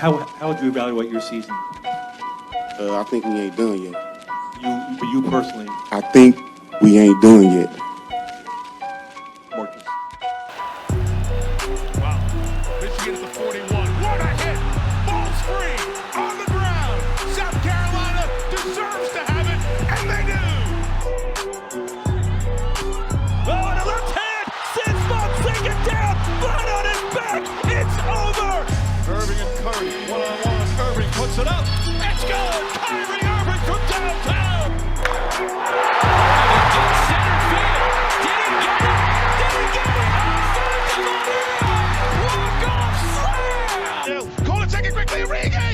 How would you evaluate your season? I think we ain't done yet. You personally. I think we ain't done yet. Marcus. Wow. Michigan at the 41. What a hit! Ball's free on the ground. South Carolina deserves to have it, and they do. Oh, and a left hand. Sends Fonseca it down. Flat on his back. It's over. Irving and Curry. One-on-one. Irving puts it up. It's good. Kyrie Irving from downtown. Center field. Did he get it? Did he get it? Walk-off slam. Call it second quickly. Origi.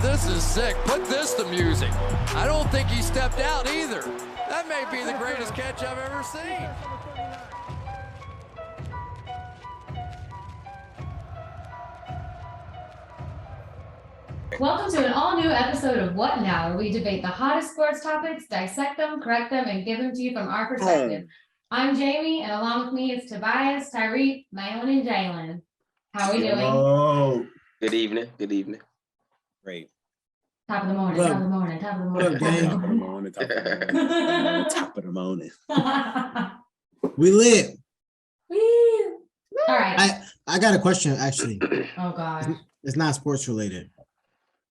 This is sick. Put this to music. I don't think he stepped out either. That may be the greatest catch I've ever seen. Welcome to an all-new episode of What Now, where we debate the hottest sports topics, dissect them, correct them, and give them to you from our perspective. I'm Jamie, and along with me is Tobias, Tyreek, Maylin, and Jalen. How are we doing? Oh, Good evening. Good evening. great. Top of the morning, Look. top of the morning, top of the Look, morning. gang. Top of the morning. We lit. Woo. All right. I got a question, actually. Oh, God. It's not sports related.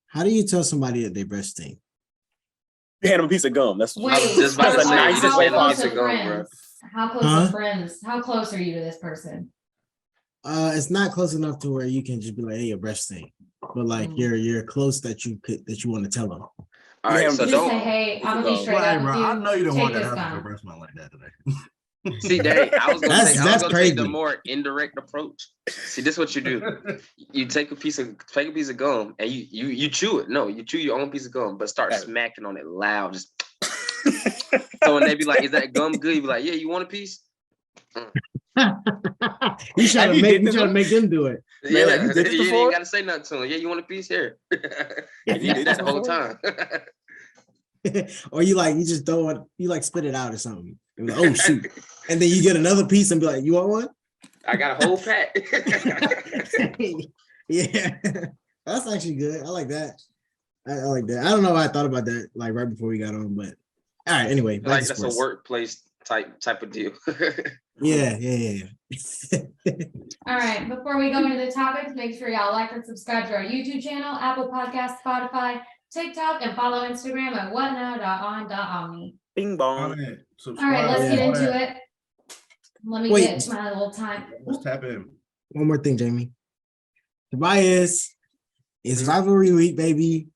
How do you tell somebody that they breast stink? You hand him a piece of gum. That's Wait, just about to that's the say, how you just made a close piece are of gum, bro. friends? How close Huh? are friends? How close are you to this person? It's not close enough to where you can just be like, "Hey, your breast stink," but like you're close that you want to tell them. All right, Yeah, so Just don't say, hey, I'm gonna be straight Right, up with bro. you. I know you don't Take want that this to happen gum. to a breast man like that today. see that. I was gonna That's- say I was that's gonna take the crazy. more indirect approach. See, this is what you do. You take a piece of gum and you chew it. No, you chew your own piece of gum, but start smacking on it loud. Just so when they be like, "Is that gum good?" You be like, "Yeah, you want a piece?" You trying to make them do it. Yeah, have you did this you before? ain't gotta say nothing to them. Yeah, you want a piece here? Have you You did did that this the whole before? time. Or you just throw it, you like spit it out or something. And be like, oh shoot. And then you get another piece and be like, you want one? I got a whole pack. Yeah. That's actually good. I like that. I like that. I don't know why I thought about that like right before we got on, but all right, anyway. back Like to that's sports. a workplace type of deal. Yeah. All right, before we go into the topics, make sure y'all like and subscribe to our YouTube channel, Apple Podcasts, Spotify, TikTok, and follow Instagram at whatnow.on.omni. Bing All bong. right, All right, let's get into it. Let me Wait. get my little time. Let's tap in. One more thing, Jamie. Tobias, it's rivalry week, baby.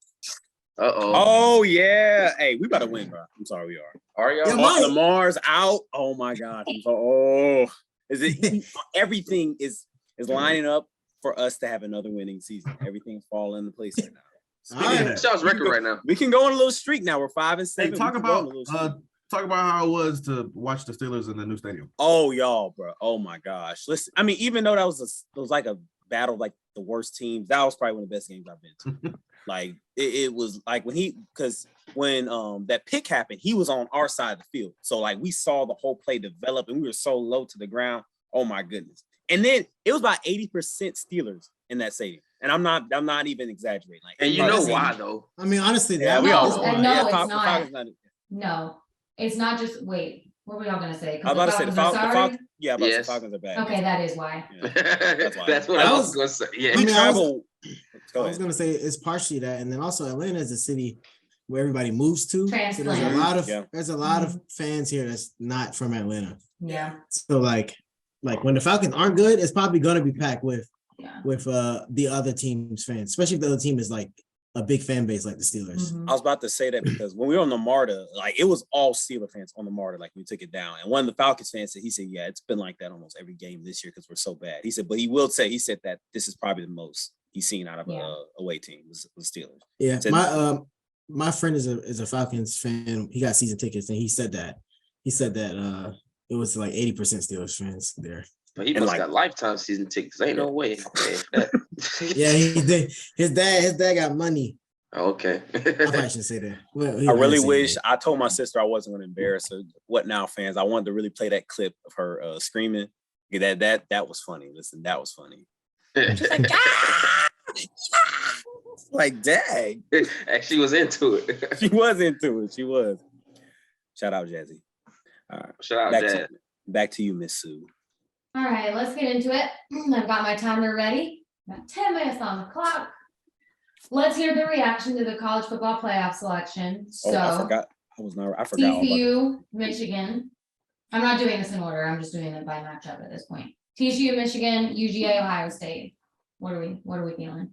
Oh yeah. Hey, we better win, bro. I'm sorry, we are. Are y'all? Yeah, Mike. Lamar's out. Oh my God. Is it everything is lining up for us to have another winning season. Everything's falling into place right now. All right. What's y'all's record right now? We can go on a little streak now. We're 5-7. Hey, We talk can go on a about little streak. how it was to watch the Steelers in the new stadium. Oh, y'all, bro. Oh my gosh. Listen, I mean, even though that was like a battle, like the worst teams, that was probably one of the best games I've been to. Like it was like when that pick happened, he was on our side of the field. So like we saw the whole play develop and we were so low to the ground. Oh my goodness. And then it was about 80% Steelers in that stadium. And I'm not even exaggerating. Like, And you know why though? I mean, honestly, Yeah, that we all was know. why. No, Yeah, it's Falcons not. not. No, it's not just, wait, what were y'all gonna say? I was about to say the Falcons. Yeah, but Yes. the Falcons are bad. Okay, that is why. Yeah, why. That's what I was gonna say. Yeah. I mean, Travel. Go I was ahead. gonna say it's partially that, and then also Atlanta is a city where everybody moves to. So there's a Transplant. lot of Yeah. fans here that's not from Atlanta. Yeah, So like when the Falcons aren't good, it's probably gonna be packed with yeah. the other team's fans, especially if the other team is like a big fan base like the Steelers. Mhm. I was about to say that because when we were on the MARTA, like it was all Steeler fans on the MARTA, like we took it down. And one of the Falcons fans said, yeah, it's been like that almost every game this year because we're so bad. He said, but he said that this is probably the most he's seen out of Yeah. a away team was Steelers. Yeah, Said- my friend is a Falcons fan. He got season tickets, and he said that it was like 80% Steelers fans there. But he And must like- got lifetime season tickets. Ain't no way. Yeah, he did. His dad got money. Okay. I probably shouldn't say that. Well, he I really didn't say wish that. I told my sister I wasn't going to embarrass her. What now, fans? I wanted to really play that clip of her screaming Yeah, that was funny. Listen, that was funny. Like, dang. And she was into it. She was into it. She was. Shout out, Jazzy. All right. Shout out, Jazz. Back to you, Miss Sue. All right, let's get into it. I've got my timer ready. Got 10 minutes on the clock. Let's hear the reaction to the college football playoff selection. So I forgot. I forgot. TCU, Michigan. I'm not doing this in order. I'm just doing it by matchup at this point. TCU, Michigan, UGA, Ohio State. What are we feeling?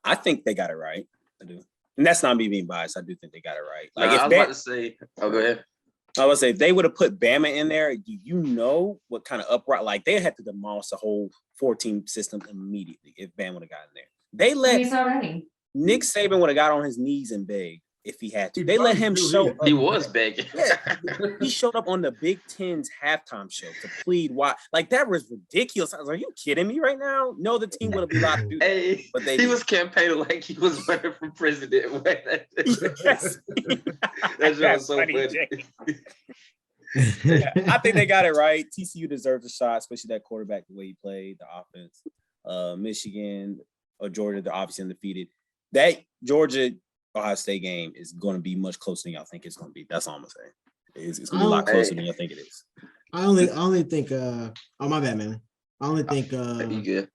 I think they got it right. I do. And that's not me being biased. I do think they got it right. Like, I was about to say, go ahead. I would say if they would have put Bama in there, you know what kind of upright, like they had to demolish the whole 4-team system immediately if Bama would have gotten there. They let Nick Saban would have got on his knees and begged if he had to. They let him show up. He was begging. Yeah. He showed up on the Big Ten's halftime show to plead why. Like, that was ridiculous. I was like, are you kidding me right now? No, the team would have been allowed to do that. Hey, but he was campaigning like he was running for president. Yes. That's just so funny. I think they got it right. TCU deserves a shot, especially that quarterback, the way he played, the offense. Michigan or Georgia, they're obviously undefeated. That Georgia Ohio State game is going to be much closer than y'all think it's going to be. That's all I'm gonna say. It's going to be a lot closer than y'all think it is. I only think. Oh, my bad, man. I only think. You good?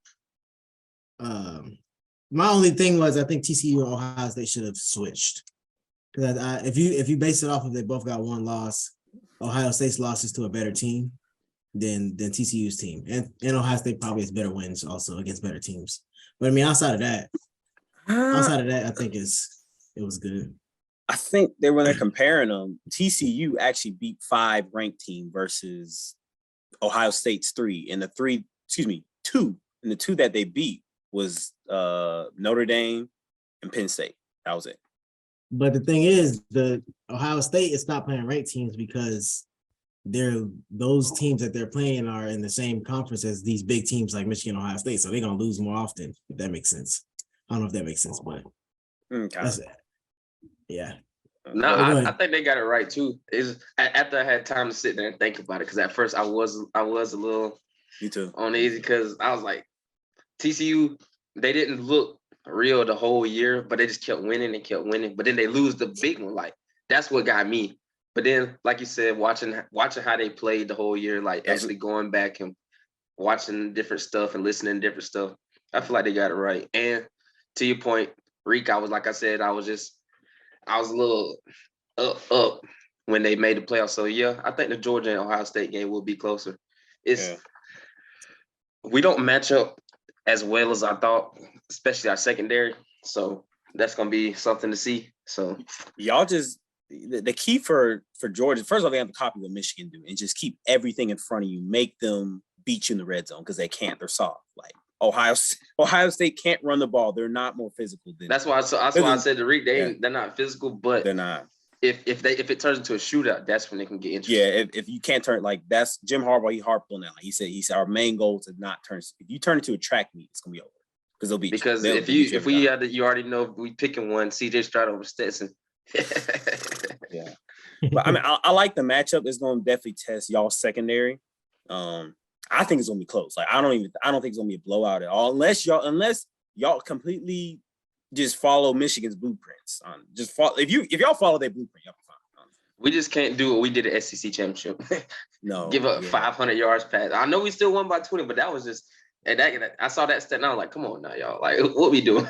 My only thing was I think TCU and Ohio State should have switched. Because if you base it off of they both got one loss, Ohio State's losses to a better team than TCU's team, and Ohio State probably has better wins also against better teams. But I mean, outside of that, I think it was good. I think when they're comparing them, TCU actually beat 5 ranked team versus Ohio State's 3. And the 2. And the 2 that they beat was Notre Dame and Penn State. That was it. But the thing is, the Ohio State is not playing ranked teams because those teams that they're playing are in the same conference as these big teams like Michigan, Ohio State. So they're gonna lose more often, if that makes sense. I don't know if that makes sense, but that's it. Yeah. No, I think they got it right too. Is after I had time to sit there and think about it, because at first I was a little uneasy because I was like, TCU, they didn't look real the whole year, but they just kept winning and kept winning. But then they lose the big one. Like, that's what got me. But then, like you said, watching how they played the whole year, like actually going back and watching different stuff and listening to different stuff, I feel like they got it right. And to your point, Reek, I was a little up when they made the playoffs. So yeah, I think the Georgia and Ohio State game will be closer. We don't match up as well as I thought, especially our secondary. So that's gonna be something to see. So y'all just the key for Georgia, first of all, they have to copy what Michigan do and just keep everything in front of you, make them beat you in the red zone because they can't. They're soft. Like Ohio State can't run the ball. They're not more physical than. That's why I said to Reek, they're not physical, but they're not. If it turns into a shootout, that's when they can get interesting. Yeah, if you can't turn, like, that's Jim Harbaugh. He harped on that. Like he said our main goal is to not turn. If you turn into a track meet, it's gonna be over because they'll beat you. Because if we had you already know we picking one, CJ Stroud over Stetson. Yeah, but I mean, I like the matchup. It's gonna definitely test y'all secondary. I think it's gonna be close. Like I don't think it's gonna be a blowout at all, unless y'all completely just follow Michigan's blueprints. If y'all follow their blueprint, y'all be fine. We just can't do what we did at SEC championship. No, give up 500 yards pass. I know we still won by 20, but that was just I saw that stat and I was like, come on now, y'all. Like, what we doing?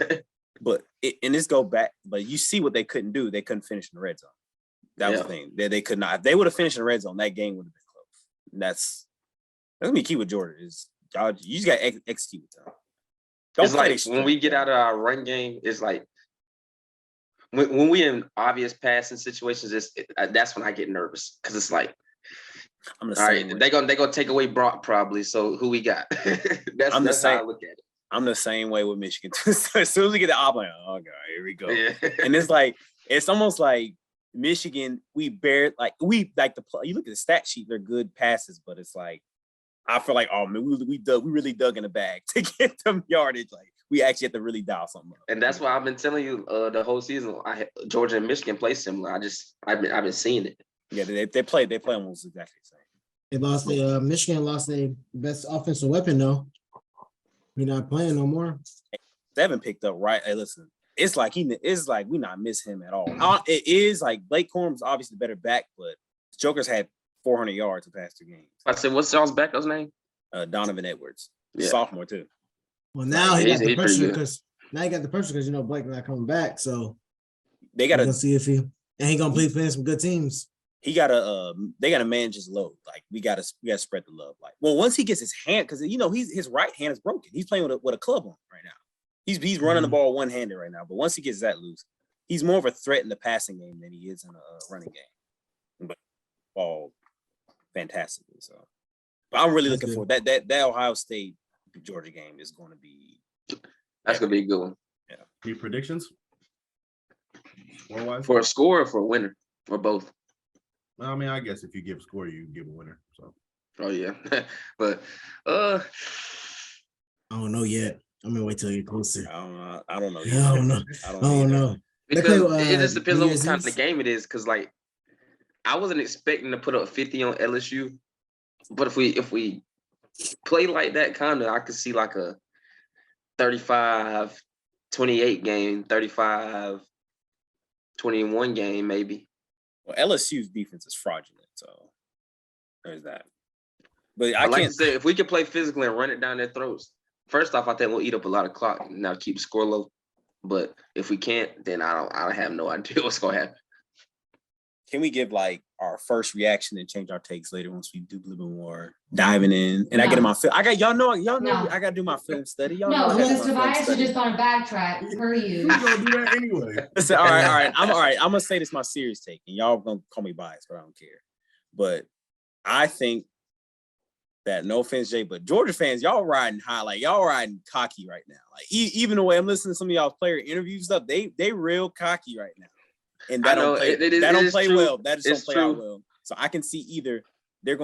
But this go back, but you see what they couldn't do. They couldn't finish in the red zone. That was the thing. They could not. If they would have finished in the red zone, that game would have been close. That's gonna be key with Georgia. Is y'all, you just got to execute with them. It's like when we get out of our run game, it's like when we in obvious passing situations, that's when I get nervous because it's like, all right, they're gonna take away Brock probably. So who we got? that's how I look at it. I'm the same way with Michigan. So as soon as we get the op, like, oh god, here we go. Yeah. And it's almost like Michigan. You look at the stat sheet, they're good passes, but it's like I feel like, oh man, we really dug in the bag to get them yardage. Like we actually have to really dial something up. And that's why I've been telling you the whole season. Georgia and Michigan play similar. I've been seeing it. Yeah, they play almost exactly the same. They lost Michigan lost their best offensive weapon though. He's not playing no more. Devin picked up right. Hey, listen, it's like we not miss him at all. It is like Blake Corum's obviously the better back, but Joker's had 400 yards the past 2 games. I said, what's y'all's backups name? Donovan Edwards, Yeah. sophomore too. Well, now Right, he got the he's pretty pressure good. because Blake not coming back. So They we're got gonna to see if he gonna play playing some good teams. they got to manage his load. Like we got to spread the love. Like once he gets his hand, because his right hand is broken. He's playing with a club on right now. He's running the ball one-handed right now. But once he gets that loose, he's more of a threat in the passing game than he is in a running game. But all fantastically. So but I'm really looking for that Ohio State Georgia game is going to be. That's gonna be a good one. Yeah. Any predictions? Score-wise? For a score or for a winner or both. I mean, I guess if you give a score, you give a winner. So. Oh yeah, but I don't know yet. I'm gonna wait till you're closer. I don't know. I don't know. I don't know. I don't know. because play, it just depends New on Year's what kind of Eve? game it is. Because like, I wasn't expecting to put up 50 on LSU, but if we play like that, kind of, I could see like a 35-28 game, 35-21 game, maybe. Well, LSU's defense is fraudulent, so there's that. But I Like I can't said, if we could play physically and run it down their throats, first off, I think we'll eat up a lot of clock and now keep the score low. But if we can't, then I have no idea what's gonna happen. Can we give like our first reaction and change our takes later once we do a little bit more diving in? And I get in my film. Y'all know No. I gotta do my film study. Y'all No, know I gotta do because my film Tobias is study. just on a backtrack per you. Who's gonna do that anyway? Listen, all right. I'm gonna say this my serious take, and y'all gonna call me biased, but I don't care. But I think that, no offense, Jay, but Georgia fans, y'all riding high, like y'all riding cocky right now. Like even the way I'm listening to some of y'all's player interview stuff, they real cocky right now, and that don't play well. That just don't play out well. So I can see either way.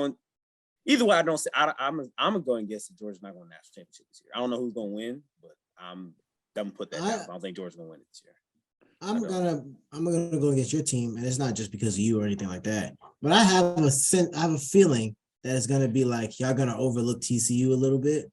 I don't see. I'm gonna go and guess that Georgia's not going to national championship this year. I don't know who's gonna win, but I'm gonna put that down. I don't think Georgia's gonna win it this year. I'm gonna go against your team, and it's not just because of you or anything like that. But I have a feeling that it's gonna be like y'all gonna overlook TCU a little bit.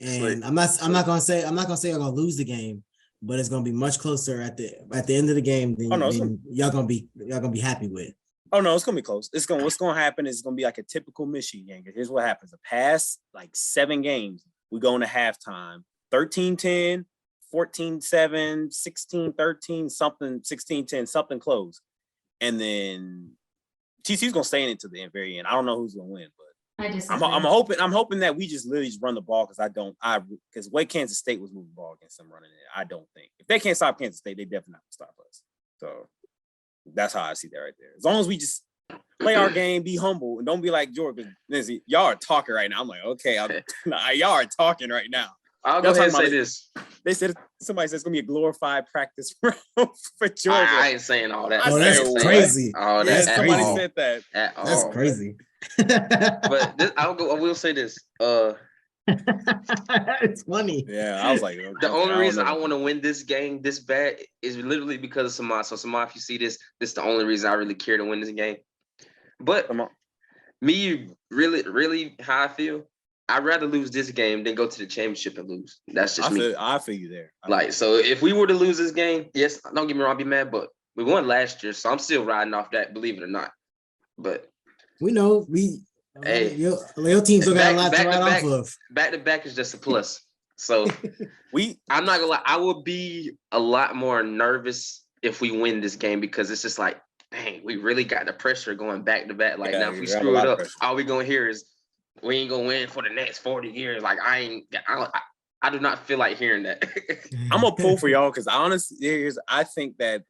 And I'm not gonna say y'all gonna lose the game, but it's gonna be much closer at the end of the game than y'all gonna be happy with. Oh no, it's gonna be close. What's gonna happen is it's gonna be like a typical Michigan game. Here's what happens: the past like 7 games, we go into halftime 13-10. 14-7, 16-13, something, 16-10, something close. And then TCU's gonna stay in it to the very end. I don't know who's gonna win, but I'm hoping that we just literally just run the ball because the way Kansas State was moving the ball against them running it, I don't think. If they can't stop Kansas State, they definitely not gonna stop us. So that's how I see that right there. As long as we just play our game, be humble, and don't be like Georgia. Y'all are talking right now. I'm like, okay, y'all are talking right now. I'll go ahead and say this. Somebody said it's gonna be a glorified practice round for Georgia. I ain't saying all that. Oh, that's crazy. Oh, That's that's crazy. Somebody said that. At all. That's crazy. But I will say this. It's funny. Yeah, I was like, okay, The only reason I know. want to win this game this bad is literally because of Samad. So Samad, if you see this is the only reason I really care to win this game. But me, really how I feel, I'd rather lose this game than go to the championship and lose. That's just me. I feel you there. So if we were to lose this game, yes, don't get me wrong, I'd be mad, but we won last year, so I'm still riding off that, believe it or not. But We know hey, your team still got a lot to ride off of. Back to back is just a plus. So I'm not gonna lie, I would be a lot more nervous if we win this game because it's just like, dang, we really got the pressure going back to back. Like now if we screw it up, all we gonna hear is we ain't gonna win for the next 40 years. Like I do not feel like hearing that. I'm gonna pull for y'all because honestly, I think that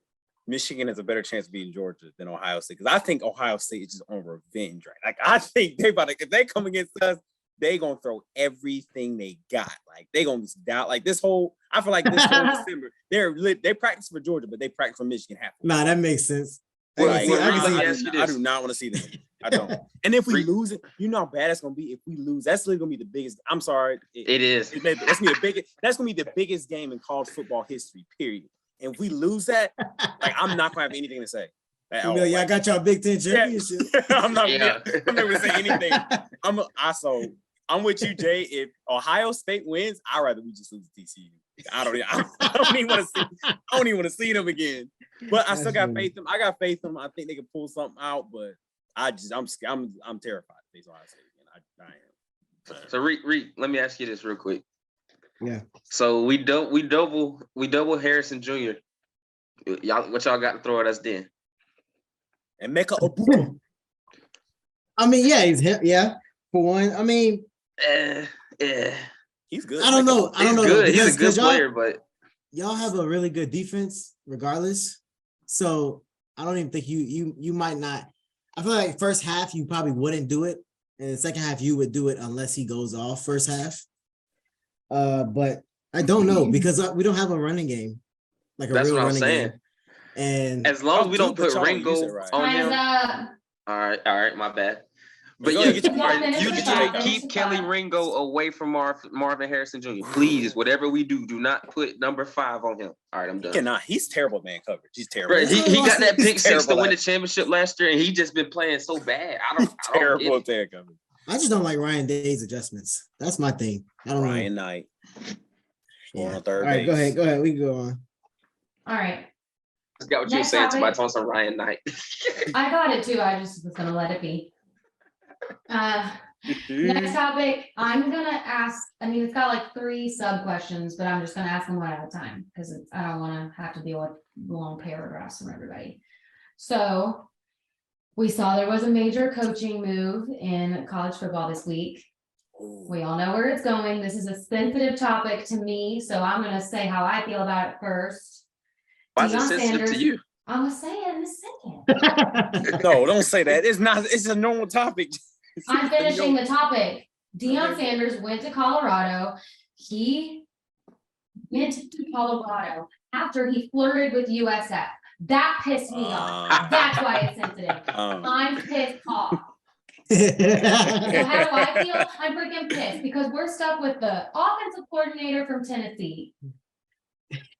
Michigan has a better chance of beating Georgia than Ohio State because I think Ohio State is just on revenge, right? Like I think if they come against us, they gonna throw everything they got. Like they gonna just doubt. Like this whole, I feel like this whole December, they practice for Georgia, but they practice for Michigan half. Nah, that makes sense. I do not want to see them. I don't. And if we lose it, you know how bad it's gonna be. If we lose, that's literally gonna be the biggest. I'm sorry, it is. That's gonna be the biggest game in college football history. Period. And if we lose that, like I'm not gonna have anything to say. Oh, Yeah, I got y'all Big Ten championship. I'm not Yeah. I'm not gonna say anything. I'm with you, Jay. If Ohio State wins, I'd rather we just lose to TCU. I don't even want to see them again. But I still got faith in them. I got faith in them. I think they can pull something out, but I'm terrified to face Ohio State again. I am. So Reed, let me ask you this real quick. Yeah. So we double Harrison Jr. What y'all got to throw at us then? And Mecca Obuka. I mean, yeah. For one, I mean, He's good. I don't know. He's good. He's a good player, but y'all have a really good defense, regardless. So I don't even think you might not. I feel like first half you probably wouldn't do it, and the second half you would do it unless he goes off first half. But I don't know because we don't have a running game, like a that's real what I'm running saying. game. And As long as we don't put y'all don't Ringo use it right. on him. All right, my bad. But Go you ahead, you get can your- keep Kelly Ringo away from Marvin Harrison Jr. Please, whatever we do not put number 5 on him. All right, I'm done. Cannot. He's terrible at man coverage. He's terrible. Bro, he got that He's pick 6 to terrible win the at- championship last year, and he just been playing so bad. I don't Terrible get at it. man coverage. I just don't like Ryan Day's adjustments. That's my thing. I don't Ryan know. Knight. Yeah. On third All right, base. go ahead. We can go on. All right. I got what you were Next saying to my topic. toss on Ryan Knight. I got it too. I just was gonna let it be. Next topic, I'm gonna ask, I mean, it's got like 3 sub questions, but I'm just gonna ask them one at a time because I don't want to have to deal with long paragraphs from everybody. So we saw there was a major coaching move in college football this week. We all know where it's going. This is a sensitive topic to me, so I'm gonna say how I feel about it first. Why is it Deion sensitive Sanders- to you? I'm gonna say it in a second. No, don't say that. It's not. It's a normal topic. I'm finishing the topic. Deion Sanders went to Colorado. He went to Colorado after he flirted with USF. That pissed me off. That's why it's sensitive. I'm pissed off. So how do I feel? I'm freaking pissed because we're stuck with the offensive coordinator from Tennessee.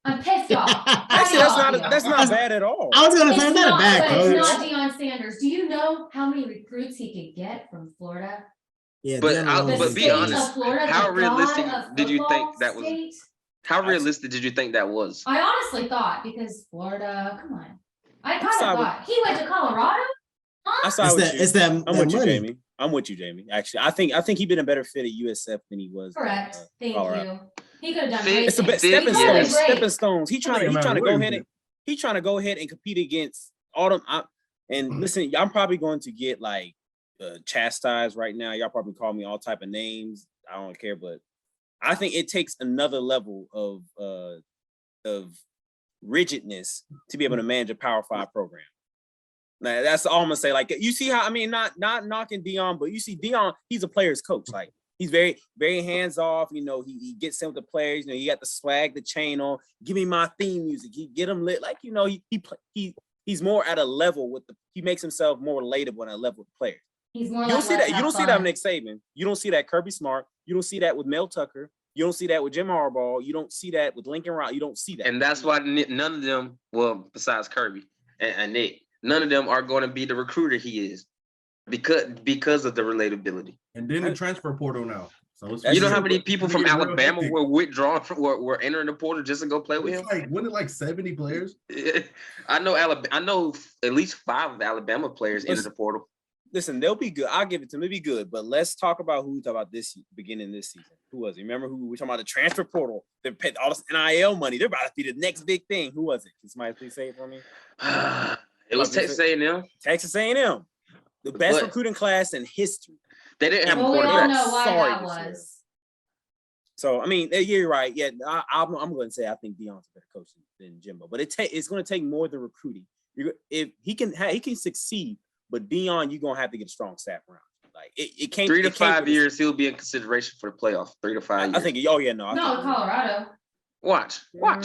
I'm pissed off. How do Actually, y'all feel? that's not bad at all. I was gonna It's say not a bad but it's coach. not Deion Sanders. Do you know how many recruits he could get from Florida? Yeah, But Deion I'll- Sanders The but is be state crazy. honest, of Florida, how the realistic god of did you think football that was? state. How realistic did you think that was? I honestly thought because Florida, come on. I kind of side with- thought he went to Colorado. I Huh? side It's with that. you. It's that. I'm that with you, money. Jamie. I'm with you, Jamie. Actually, I think he'd been a better fit at USF than he was. Correct. Thank Colorado. you. He could have done Fit- great It's a bit things. stepping Yeah. stones. Great. Stepping stones. He's trying to go ahead and Where compete against all them. And listen, I'm probably going to get like chastised right now. Y'all probably call me all type of names. I don't care, but I think it takes another level of rigidness to be able to manage a Power 5 program. Now, that's all I'm gonna say. Like, you see how, I mean, not knocking Deion, but you see Deion, he's a player's coach. Like, he's very, very hands off. You know, he gets in with the players. You know, he got the swag, the chain on. Give me my theme music. He get them lit. Like, you know, he's more at a level with he makes himself more relatable on a level with players. He's more You like don't see let's that. You have don't see that fun. with Nick Saban. You don't see that Kirby Smart. You don't see that with Mel Tucker. You don't see that with Jim Harbaugh. You don't see that with Lincoln Riley. You don't see that. And that's why none of them, well, besides Kirby and Nick, none of them are going to be the recruiter he is because of the relatability. And then the transfer portal now. So it's You know how true, many people from It's real Alabama hectic. were withdrawn were entering the portal just to go play with him? It's like, wasn't it like 70 players? I know at least 5 of Alabama players entered the portal. Listen, they'll be good. I'll give it to them. They'll be good. But let's talk about who we talked about beginning this season. Who was it? Remember who we were talking about the transfer portal? They paid all this NIL money. They're about to be the next big thing. Who was it? Can somebody please say it for me? It was Texas A&M. Texas A&M. The best But- recruiting class in history. They didn't have a Well, we all quarterback. know why Sorry that this year. was. So, I mean, yeah, you're right. Yeah, I'm going to say I think Deion's a better coach than Jimbo. But it's going to take more than recruiting. If he can succeed, but Deion, you're going to have to get a strong staff around. Like, it can't. 3 to it can't 5 years, he'll be in consideration for the playoff. 3 to 5 years. I think. Oh yeah, no. I No, think, Colorado. Watch. Bro,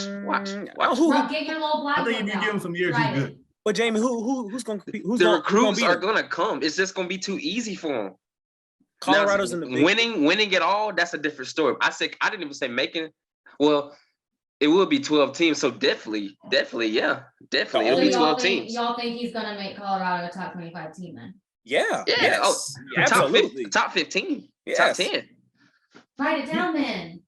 get your little black I think if book you give him out. some years, Write he's it. good. But Jamie, who's going to compete? The recruits are going to come. It's just going to be too easy for them. Colorado's Now, in the big winning it all. That's a different story. I didn't even say making. Well, It will be 12 teams. So definitely, yeah. Definitely. It'll So be y'all 12 think teams. y'all think he's gonna make Colorado a top 25 team then? Yeah. Yeah. Yes. Oh, Absolutely. top 15. Yes. Top 10. Write it down then.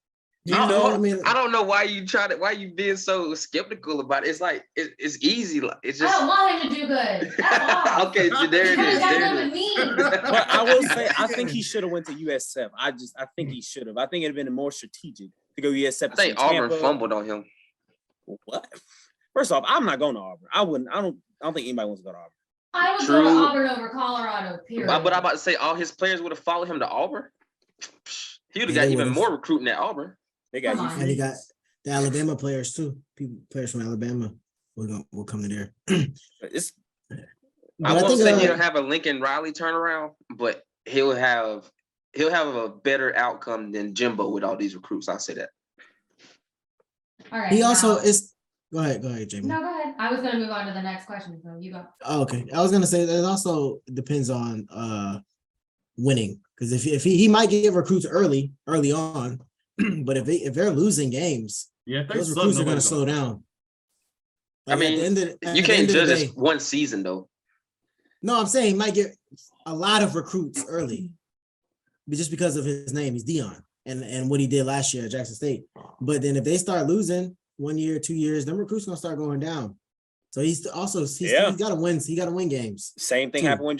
You know, I mean, I don't know why you being so skeptical about it. It's like it's easy. It's I just don't want him to do good. F off. okay. There it What is. does that There do it to is. me? but I will say, I think he should have went to USF. I think he should have. I think it'd have been more strategic to go USF. I think Auburn fumbled on him. What? First off, I'm not going to Auburn. I don't think anybody wants to go to Auburn. I would go True. to Auburn over Colorado, period. But I'm about to say all his players would have followed him to Auburn. He would have Yeah, got they even would've. more recruiting at Auburn. They got Come you. on. and he got the Alabama players too. Players from Alabama will come to there. It's I But won't think, say he'll have a Lincoln Riley turnaround, but he'll have a better outcome than Jimbo with all these recruits. I'll say that. All right. he also now- is. Go ahead, Jamie. No, go ahead. I was gonna move on to the next question, so you go. Oh, okay, I was gonna say that it also depends on winning, because if he might get recruits early on, but if they're losing games, Yeah, if they those suck, recruits are gonna nobody's slow down. I mean, at the You end of can't the judge day- this one season though. No, I'm saying he might get a lot of recruits early, but just because of his name, he's Deion, and what he did last year at Jackson State. But then if they start losing 1 year, 2 years, them recruits gonna start going down. So he's got to win. He got to win games. same thing happened when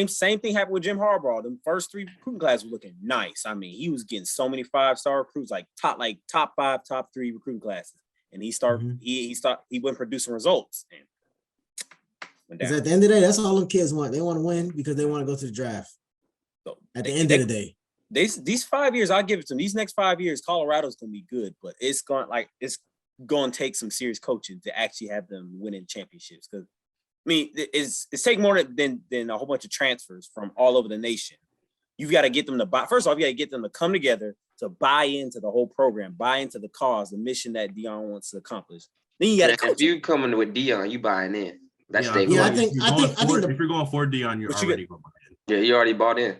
same thing happened with Jim Harbaugh. The first 3 recruiting classes were looking nice. I mean, he was getting so many 5-star recruits, like top 5, top 3 recruiting classes, and he went producing results. And went Because down. at the end of the day, that's all them kids want. They want to win because they want to go to the draft. So At the end of the day, these 5 years, I'll give it to them. These next 5 years, Colorado's gonna be good, but it's going to take some serious coaching to actually have them winning championships. Because I mean, it's taking more than a whole bunch of transfers from all over the nation. You've got to get them to buy. First off, you got to get them to come together to buy into the whole program, buy into the cause, the mission that Deion wants to accomplish. Then you got to coach. If you coming with Deion, you buying in. That's Yeah, day Yeah, one. I think if you're going for Deion, you're But you already going. Yeah, you already bought in.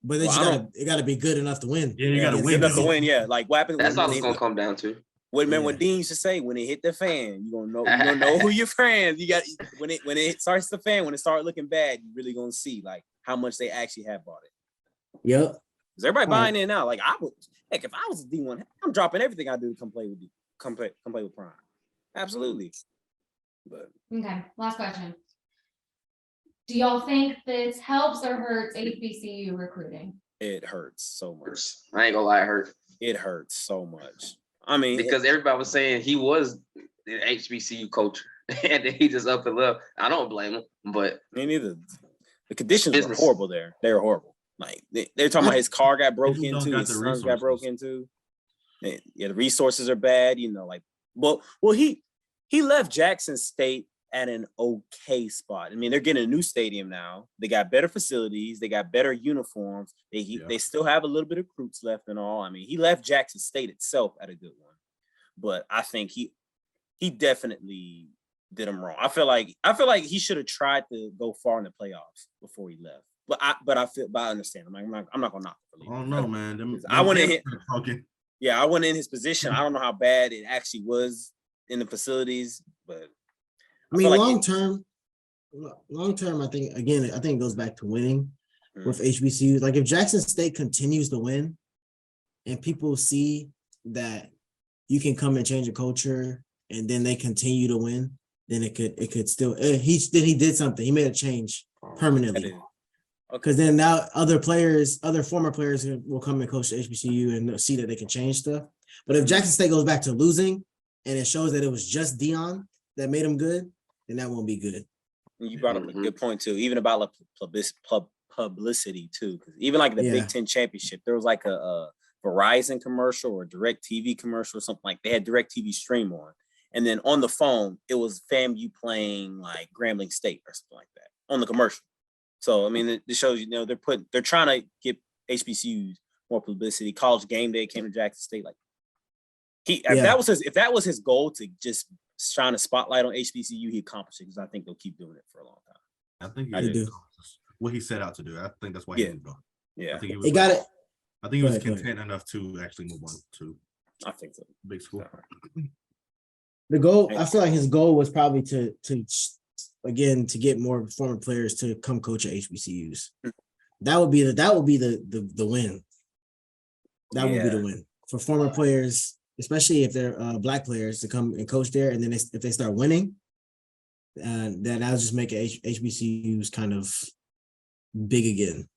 but it got to be good enough to win. Yeah, you got to It's win. enough to win. Yeah, like what happened? That's all it's when gonna come down to. What Dean used to say, when it hit the fan, you're gonna know who your friends. You got when it starts the fan, when it starts looking bad, you're really gonna see like how much they actually have bought it. Yep. Because everybody buying in now. Like I would, heck, if I was a D1, I'm dropping everything I do to come play with Prime. Absolutely. But Okay, last question. Do y'all think this helps or hurts HBCU recruiting? it hurts so much. I ain't gonna lie, it hurt. It hurts so much. I mean, Because everybody was saying he was an HBCU coach, and then he just up and left. I don't blame him, but me neither. The conditions Business. were horrible there. They were horrible. Like they're talking about his car got broke People don't into, got his the sons got broke resources. into. Yeah, the resources are bad. You know, like well, he left Jackson State at an okay spot. I mean, they're getting a new stadium now. They got better facilities. They got better uniforms. They still have a little bit of recruits left and all. I mean, he left Jackson State itself at a good one, but I think he definitely did him wrong. I feel like he should have tried to go far in the playoffs before he left. But I understand. I'm not gonna knock it. I don't know, man. I want to hit. Okay. Yeah, I went in his position. I don't know how bad it actually was in the facilities, but I mean, feel like long term, I think it goes back to winning Mhm. with HBCU. Like if Jackson State continues to win, and people see that you can come and change a culture, and then they continue to win, then it could still. He did something. He made a change permanently. Because then now other former players will come and coach the HBCU and see that they can change stuff. But if Jackson State goes back to losing and it shows that it was just Deion that made him good, then that won't be good. You brought up a good point too, even about publicity too. Because even like the Big Ten championship, there was like a Verizon commercial or Direct TV commercial or something like they had Direct TV stream on, and then on the phone it was FAMU playing like Grambling State or something like that on the commercial. So I mean, it shows they're trying to get HBCUs more publicity. College Game Day came to Jackson State. Like if that was his goal to just shine a spotlight on HBCU, he accomplished it because I think they'll keep doing it for a long time. I think I do. What he set out to do. I think that's why he moved on. Yeah, I think He got it. I think he was content enough to actually move on to I think so. Big school. The goal, I feel like his goal was probably to get more former players to come coach at HBCUs. That would be the win. That would be the win for former players, especially if they're Black players, to come and coach there. And then if they start winning, then that'll just make HBCUs kind of big again,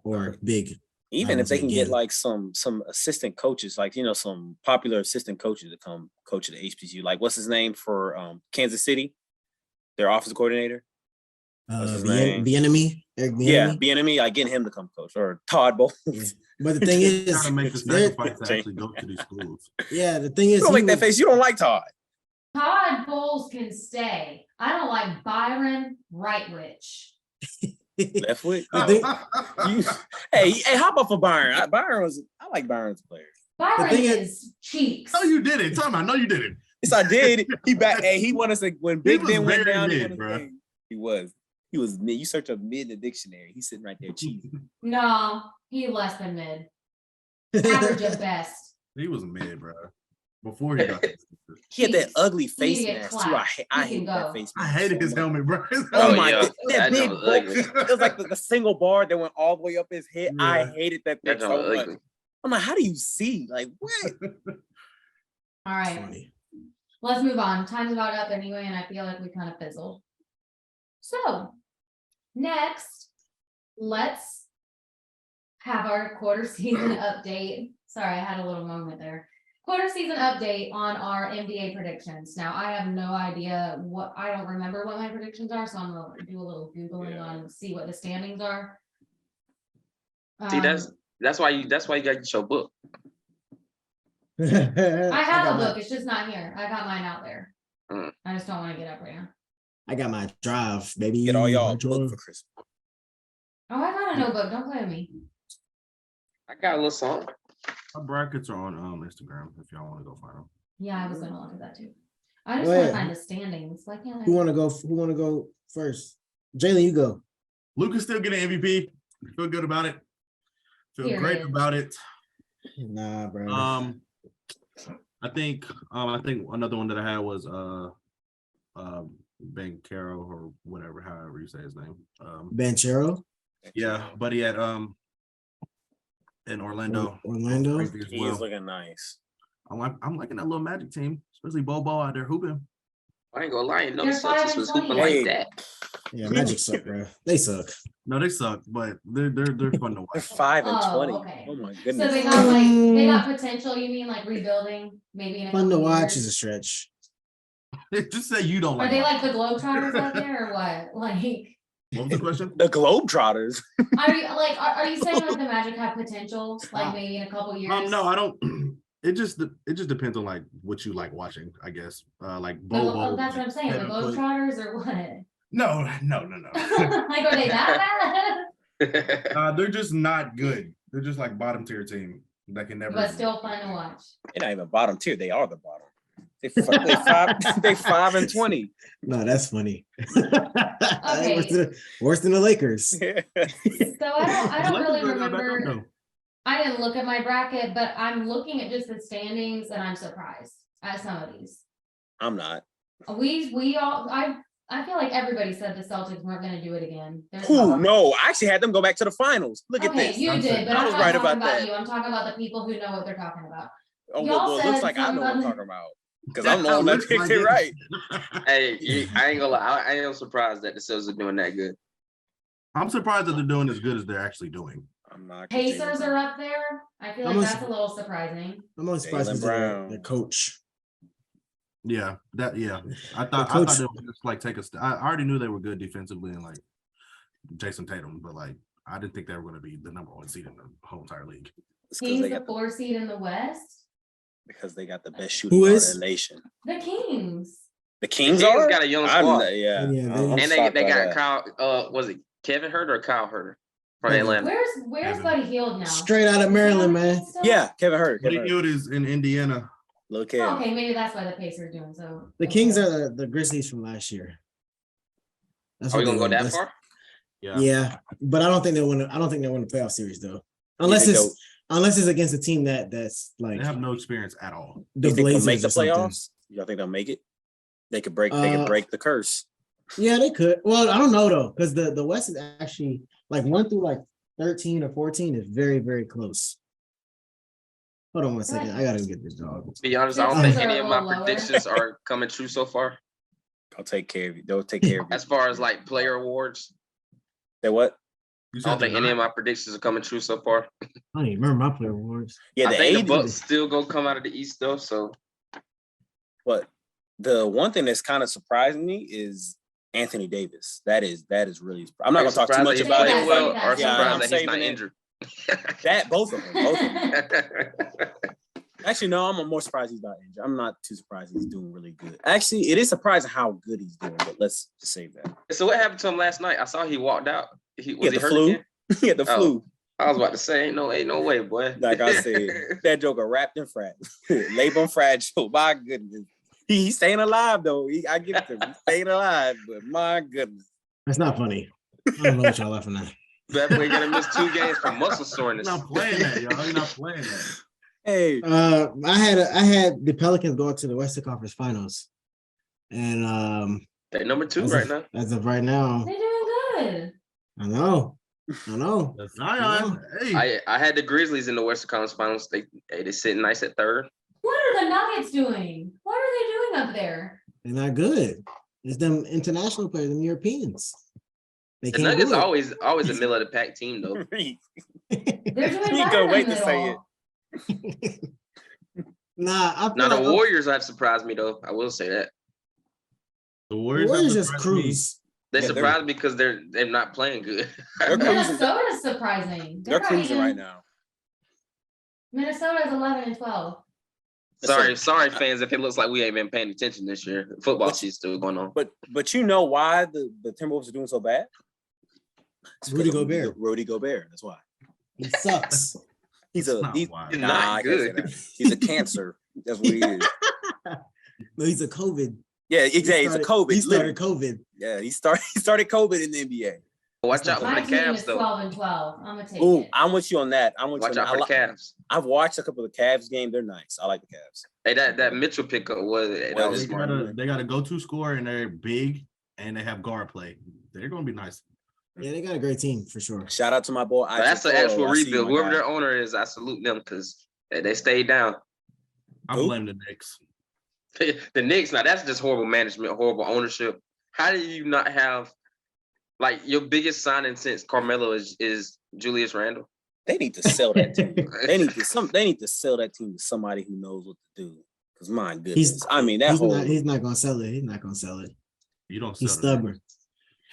or big. Even if they can get like some assistant coaches, like, you know, some popular assistant coaches to come coach at the HBCU. Like, what's his name for Kansas City? Their offensive coordinator. Bieniemy. Yeah, Bieniemy. I get him to come coach, or Todd Bowles. Yeah. But the thing is, Trying to make the sacrifice to actually go to these schools. Yeah, the thing is, You don't make that face. You don't like Todd. Todd Bowles can stay. I don't like Byron Rightwich. Leftwich. Hey, how about for Byron? I like Byron's player. Byron is cheeks. No, you didn't. Talking about, no, you didn't. Yes, I did. He back. Hey, he won us when Big Ben went very down. mid, bro. He was mid. You search up mid in the dictionary. He's sitting right there cheesing. No, he less than mid. Average at best. He was mid, bro. Before he got He had that ugly face get mask clapped. too. I He hate can that go. face I mask. hated so his much. helmet, bro. Oh my yeah. god, that That big was bulk. ugly. It was like the single bar that went all the way up his head. Yeah. I hated that thing That so was much. ugly. I'm like, how do you see? Like, what? All right, funny. let's move on. Time's about up anyway, and I feel like we kind of fizzled. So, next, let's have our quarter season update. Sorry, I had a little moment there. Quarter season update on our NBA predictions. Now, I have no idea I don't remember what my predictions are, so I'm gonna do a little Googling on see what the standings are. See, that's why you got your book. I I have a got book, it's just not here. I got mine out there. Mm. I just don't want to get up right now. I got my drive, baby. Get all y'all My a drive. book for Christmas. Oh, I got a notebook. Don't play with me. I got a little song. Our brackets are on Instagram if y'all want to go find them. Yeah, I was gonna look at that too. I just Go want to ahead. find the standings. Why can't I? Who wanna go first? Jalen, you go. Luka's still getting MVP. Feel good about it. Feel great Period. about it. Nah, bro. I think another one that I had was Ben Caro or whatever, however you say his name. Banchero, Yeah, but he had in Orlando. Orlando. As He well. is looking nice. I'm liking that little Magic team, especially Bobo out there hooping. I ain't gonna lie, no They're Celtics 5 was and hooping 20. like that. Yeah, Magic suck, bro. They suck. No, they suck, but they're fun to They're watch. 5-20. okay. Oh my So goodness. they got potential. You mean like rebuilding? Maybe in a Fun to couple watch years? is a stretch. Just say you don't Are like. they watching. like the Globetrotters out there or what? Like, What was the question? The Globetrotters. are you saying like the Magic have potential? Like maybe in a couple years? No, I don't. It just depends on like what you like watching, I guess. Like The- Bobo. that's what I'm saying. The Kevin Put- Globetrotters or what? No. Like, are they that bad? They're just not good. They're just like bottom tier team that can never. But still fun to watch. They're not even bottom tier. They are the bottom. They 5-20. No, that's funny. Okay. Worse than the Lakers. So I don't really Lakers are back up, remember. though. I didn't look at my bracket, but I'm looking at just the standings and I'm surprised at some of these. I'm not. We all I feel like everybody said the Celtics weren't gonna do it again. There's Who? not- No, I actually had them go back to the finals. Look at Okay, this. you did, but I I'm was not right talking about about that. you. I'm talking about the people who know what they're talking about. Oh, Y'all well, it looks said like I know what I'm something- talking about. Because I'm the one that Looks picked like it right. Hey, I ain't gonna lie. I am surprised that the Celtics are doing that good. I'm surprised that they're doing as good as they're actually doing. I'm not. Pacers are up there. I feel like Almost- that's a little surprising. I'm only surprised Jaylen because Brown. the coach. Yeah. I thought coach- they would just like take I already knew they were good defensively and like Jason Tatum, but like I didn't think they were going to be the number one seed in the whole entire league. It's Kings they the got the, 4 seed in the West. because they got the best shooting Who guard is? in the nation. The Kings. The Kings Kings are. got a young I'm squad. not- yeah. Yeah, I'm And shocked they by got that. Kyle. Was it Kevin Herter or Kyle Herter from Kevin. Atlanta? Where's Evan. Buddy Hield now? Straight out of Maryland, man. Yeah, Kevin Hurt. Buddy Hield is in Indiana. Look Oh, at okay, maybe that's why the Pacers are doing so. The Kings are the Grizzlies from last year. That's Are we what gonna go they that want. far? Yeah. Yeah, but I don't think they'll win. I don't think they'll win the playoff series though, unless think it's unless it's against a team that's like They have no experience at all. the You think they'll make Blazers the or something. playoffs? Y'all think they'll make it? They could break the curse. Yeah, they could. Well, I don't know though, because the West is actually like 1 through like 13 or 14 is very, very close. Hold on 1 second. I gotta get this dog. To be honest, I don't think any of my predictions are coming true so far. I'll take care of you. They'll take care of you. As far as like player awards, They what? You I said don't think they're any of not. my predictions are coming true so far. I don't even remember my player awards. Yeah, I the think the AD. Bucks still gonna come out of the East though. So But the one thing that's kind of surprising me is Anthony Davis. That is really. I'm not are gonna you talk too surprised much that he's about playing it. well, Yeah, or I'm surprised that he's saving not it. injured? That both of them. Actually, no, I'm more surprised he's not injured. I'm not too surprised he's doing really good. Actually, it is surprising how good he's doing, but let's just save that. So what happened to him last night? I saw he walked out. He Was had he the hurt flu. again? He had the Oh. flu. I was about to say, ain't no way, boy. Like I said, that joker wrapped in labor and fragile. My goodness. He's staying alive though. I give it to him. He's staying alive, but my goodness. That's not funny. I don't know what y'all laughing at. That boy gonna miss 2 games for muscle soreness. You're not playing that, y'all. You're not playing that. Hey, I had the Pelicans going to the Western Conference Finals, and They number 2 as right of, now. as of right now, They're doing good. I know. Zion, hey, I had the Grizzlies in the Western Conference Finals. They sitting nice at 3rd. What are the Nuggets doing? What are they doing up there? They're not good. It's them international players, them Europeans. They The can't Nuggets do are it. always a middle of the pack team though. They're doing You better go in wait the to say middle. Nah, I feel Now the like Warriors have surprised me though. I will say that. the the Warriors, Warriors have just surprised me. cruise. They Yeah, surprised me because they're not playing good. They're cruising. Minnesota's surprising. They're cruising not right even- now. Minnesota's 11-12. Sorry, fans, if it looks like we ain't been paying attention this year. Football season's still going on. But you know why the Timberwolves are doing so bad? It's Rudy because of Gobert. Rudy Gobert. That's why. He sucks. He's That's a not he's why. He's nah, not I can't say good. that. He's a cancer. That's what he is. No, he's a COVID. Yeah, exactly. It's a COVID. He started literally. COVID. Yeah, he started COVID in the NBA. Watch out for My the team Cavs is though. 12-12. I'm gonna take Oh, it. I'm with you on that. I'm with Watch you. out for the Cavs. I've watched a couple of the Cavs games. They're nice. I like the Cavs. Hey, that Mitchell pickup was They smart. got a go-to scorer and they're big and they have guard play. They're gonna be nice. Yeah, they got a great team for sure. Shout out to my boy. But that's Isaac an actual Okoro. I see rebuild. my Whoever guy. their owner is, I salute them because they stayed down. I Who? blame the Knicks. The Knicks, now that's just horrible management, horrible ownership. How do you not have like your biggest signing since Carmelo is Julius Randle? They need to sell that team. They need to sell that team to somebody who knows what to do. Because my goodness, I mean that whole He's not gonna sell it. He's not gonna sell it. You don't. He's Sell the stubborn. Knicks.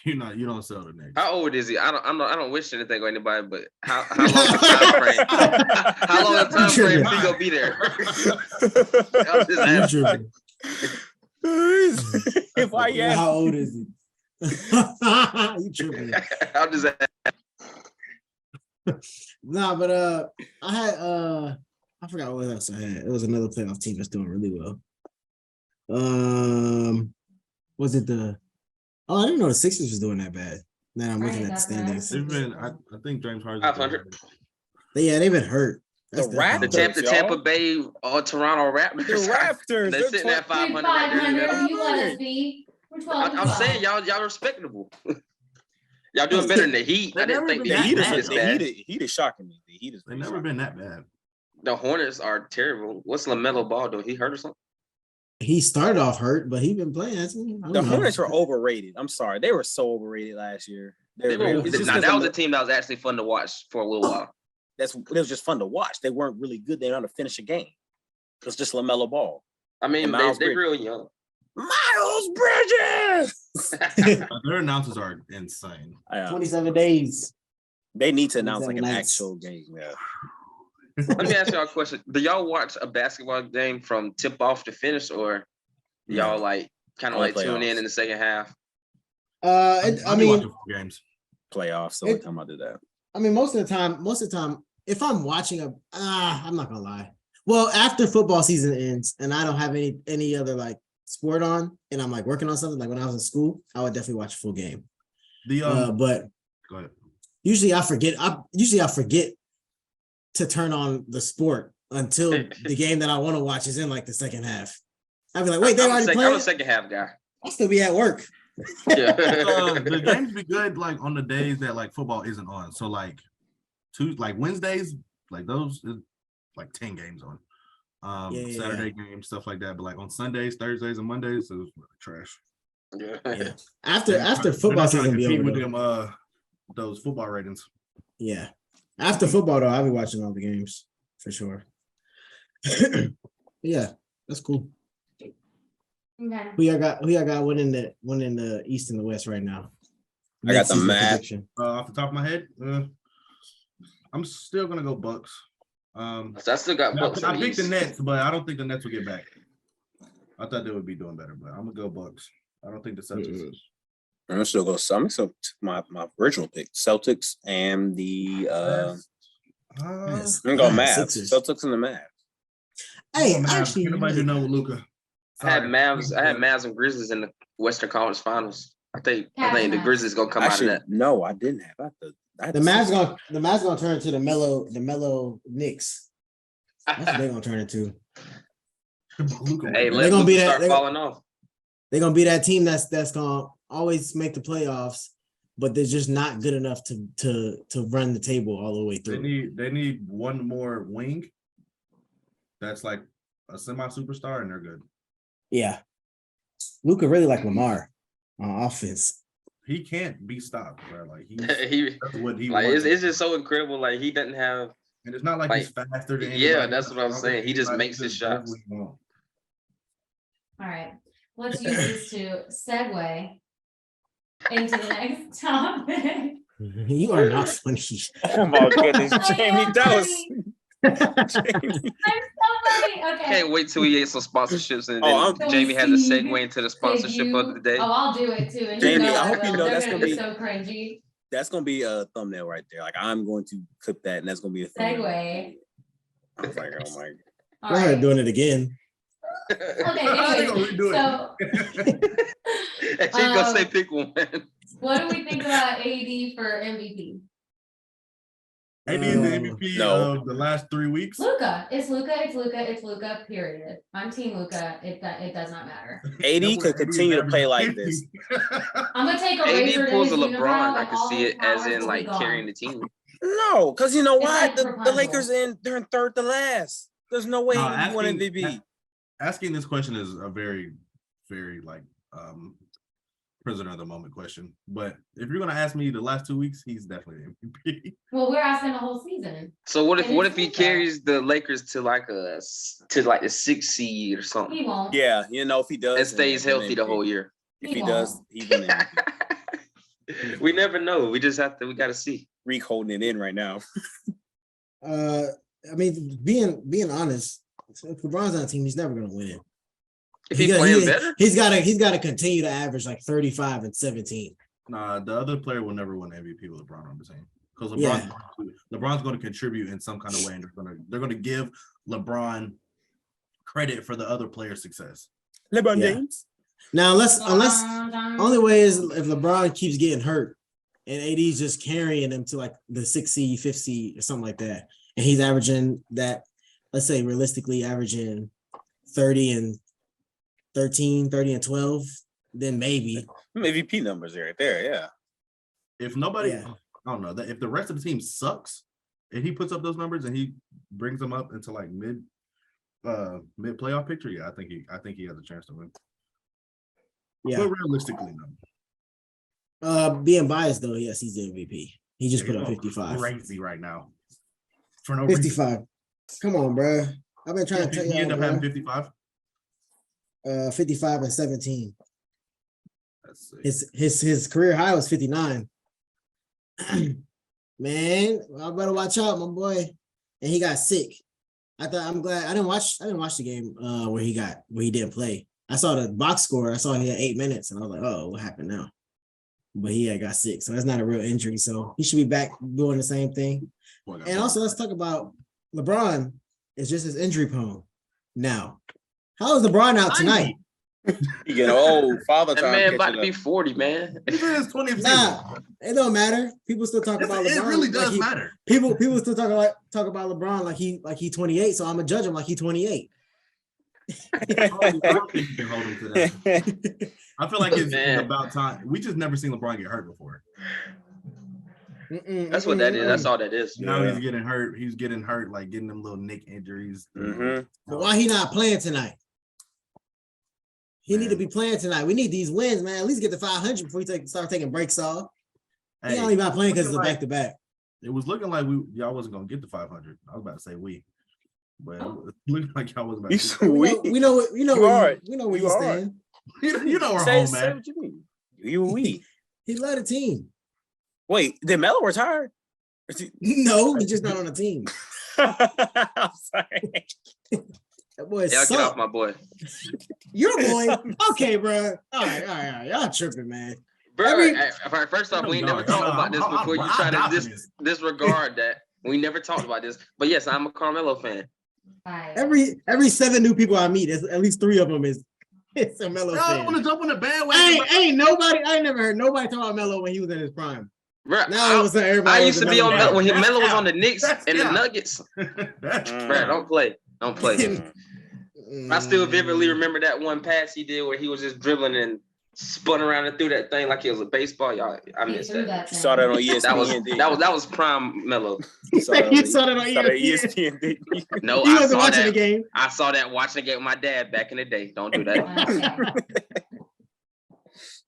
You don't sell the Knicks. How old is he? I don't wish anything on anybody, but how long a time frame? How long a time frame he gonna be there? I'm just You asking. tripping. Why you How asking? old is he? You tripping. I'm just Nah, but I forgot what else I had. It was another playoff team that's doing really well. Was it the? Oh, I didn't know the Sixers was doing that bad. Now I'm looking Right, at the that's standings. They've been. I think James Harden. 500. They've been hurt. That's The their the Raptors. problem. Tampa Bay or Toronto Raptors. The Raptors. They're sitting at 500 right there. 500. You let us be. We're 12. I'm saying y'all respectable. Y'all doing better than the Heat. I didn't think the They've Heat never was been this that bad. Heat is shocking me. The Heat is They've never been that bad. The Hornets are terrible. What's LaMelo Ball doing? He hurt or something? He started off hurt, but he's been playing, hasn't he? I The don't know. Hornets were overrated. I'm sorry, they were so overrated last year. They were, It's just now, 'cause that of was a team that was actually fun to watch for a little while. it was just fun to watch. They weren't really good. They don't know how to finish a game. It's just LaMelo Ball. I mean, And they Miles Bridges. real young. Miles Bridges. Their announcers are insane. 27 days. They need to announce like 27 an nights. actual game. Yeah. Let me ask y'all a question. Do y'all watch a basketball game from tip off to finish, or y'all like kind of Only like tune in playoffs. the second half? I I'll be mean, watching 4 games. Playoffs. The only time I did that. I mean, most of the time, if I'm watching I'm not gonna lie. Well, after football season ends and I don't have any other like sport on, and I'm like working on something, like when I was in school, I would definitely watch a full game. The But go ahead. usually I forget. to turn on the sport until the game that I want to watch is in like the second half. I'd be like, wait, they already I'm playing? a second half guy. I'll still be at work. Yeah. The games be good like on the days that like football isn't on. So like Wednesdays, like those is like 10 games on. Saturday games, stuff like that. But like on Sundays, Thursdays, and Mondays, it was trash. Yeah. After football season be over with though. them those football ratings. Yeah. After football though, I'll be watching all the games for sure. Yeah, that's cool. Okay. Who y'all got winning the East and the West right now? I got the Mid-season Mavs. prediction. Off the top of my head, I'm still gonna go Bucks. So I still got Bucks. I picked the Nets, but I don't think the Nets will get back. I thought they would be doing better, but I'm gonna go Bucks. I don't think the Celtics. I'm gonna still go. So my original pick, Celtics and the I'm gonna go Mavs. Sixers. Celtics and the Mavs. Hey, actually, anybody know Luka? I had Mavs and Grizzlies in the Western Conference Finals. I think the Grizzlies gonna come Actually, out of that. no, I didn't have. the Mavs gonna turn into the mellow Knicks. That's what they're gonna turn into. Hey, They're gonna be start that. falling off. They're gonna be that team that's gonna always make the playoffs, but they're just not good enough to run the table all the way through. They need one more wing. That's like a semi-superstar, and they're good. Yeah, Luka really like Lamar on offense. He can't be stopped, bro. Like that's what he like wants. it's just so incredible. Like he doesn't have. And it's not like he's faster than anybody. Yeah, that's what I'm saying. He just makes his shots. All right. Let's use this to segue into the next topic. You are not funny. Oh my goodness, Jamie, that was. I'm so funny. Okay. Can't wait till we get some sponsorships and then Jamie has a segue into the sponsorship of the day. Oh, I'll do it too. And Jamie, I I hope you know They're that's gonna be so cringy. That's gonna be a thumbnail right there. Like I'm going to clip that, and that's gonna be a thumbnail. Segue. I was like, oh my. All We're right. doing it again. Okay, anyway, so She's gonna say pick one. what do we think about AD for MVP? AD is the MVP of the last 3 weeks. Luka. It's Luka, period. I'm team Luka. It does not matter. AD could continue to play like this. I'm gonna take a razor AD to pulls his a LeBron. unibrow I and can all see his it as powers in will be like gone. carrying the team. No, because you know It's why? like The Rapunzel. Lakers they're in third to last. There's no way he won MVP. Asking this question is a very, very like prisoner of the moment question. But if you're gonna ask me the last 2 weeks, he's definitely MVP. Well, we're asking the whole season. So what if And it's he Luka. carries the Lakers to like the 6th seed or something He won't. Yeah, you know if he does, and stays then healthy the whole year? If He he does, won't. he's winning. MVP. We never know. We just we gotta see. Reek holding it in right now. I mean, being honest, if LeBron's on the team, he's never gonna win it. If he's playing better, he's got to continue to average like 35 and 17. Nah, the other player will never win MVP with LeBron on the team because LeBron's going to contribute in some kind of way, and they're going to give LeBron credit for the other player's success. LeBron James. Now, unless only way is if LeBron keeps getting hurt and AD's just carrying him to like the 6th seed, 5th seed, or something like that, and he's averaging that, let's say realistically averaging 30 and 13, 30 and 12, then maybe. MVP numbers right there, yeah. If nobody, I don't know, that if the rest of the team sucks and he puts up those numbers and he brings them up into like mid playoff picture, I think he has a chance to win. Yeah. But realistically, no. Being biased though, yes, he's the MVP. He just put up 55. Crazy right now. For no 55. reason. Come on, bro. I've been trying to tell you. He ended up having 55. 55 and 17. His career high was 59. Man, I better watch out, my boy. And he got sick. I'm glad I didn't watch the game where he didn't play. I saw the box score. I saw he had 8 minutes, and I was like, oh, what happened now? But he got sick, so that's not a real injury. So he should be back doing the same thing. And also, let's talk about LeBron is just as injury prone now. How is LeBron out tonight? You get old. Father That time. man about to catching be up. 40, man. He's in his 20th Nah, season. it don't matter. People still talk about LeBron. It really like does matter. People still talk about LeBron like he 28. So I'm gonna judge him like he 28. I don't think you can hold him to that. I feel like it's Man. about time. We just never seen LeBron get hurt before. That's what that is. That's all that is. Now Yeah. he's getting hurt. He's getting hurt, like getting them little nick injuries. Mhm. But why he not playing tonight? He need to be playing tonight. We need these wins, man. At least get to 500 before he start taking breaks off. He only not playing because it's a back-to-back. It was looking like y'all wasn't gonna get to 500. I was about to say we, but it looking like y'all wasn't about to. We know where you stand. You know we're Say home, man. what you mean. We. He led a team. Wait, did Melo retire? No, he's just not on the team. I'm sorry. That boy Y'all get off suck. my boy. Your boy. Okay, bro. All right. Y'all tripping, man. Bro, first off, we ain't never talked about this before. You try to adopting disregard that. We never talked about this. But yes, I'm a Carmelo fan. Every 7 new people I meet, at least 3 of them is a Melo Y'all fan. want to jump on the bandwagon? I ain't never heard nobody talk about Melo when he was in his prime. Bro, Now all of a sudden everybody I used to be on Melo. when Melo was on the Knicks and the Yeah. Nuggets. That's Bro, don't play. I still vividly remember that one pass he did where he was just dribbling and spun around and threw that thing like it was a baseball. Y'all, I missed that. You saw that on ESPN. That was prime Melo. You saw that on ESPN. No, He I wasn't saw watching that. the game. I saw that watching the game with my dad back in the day. Don't do that.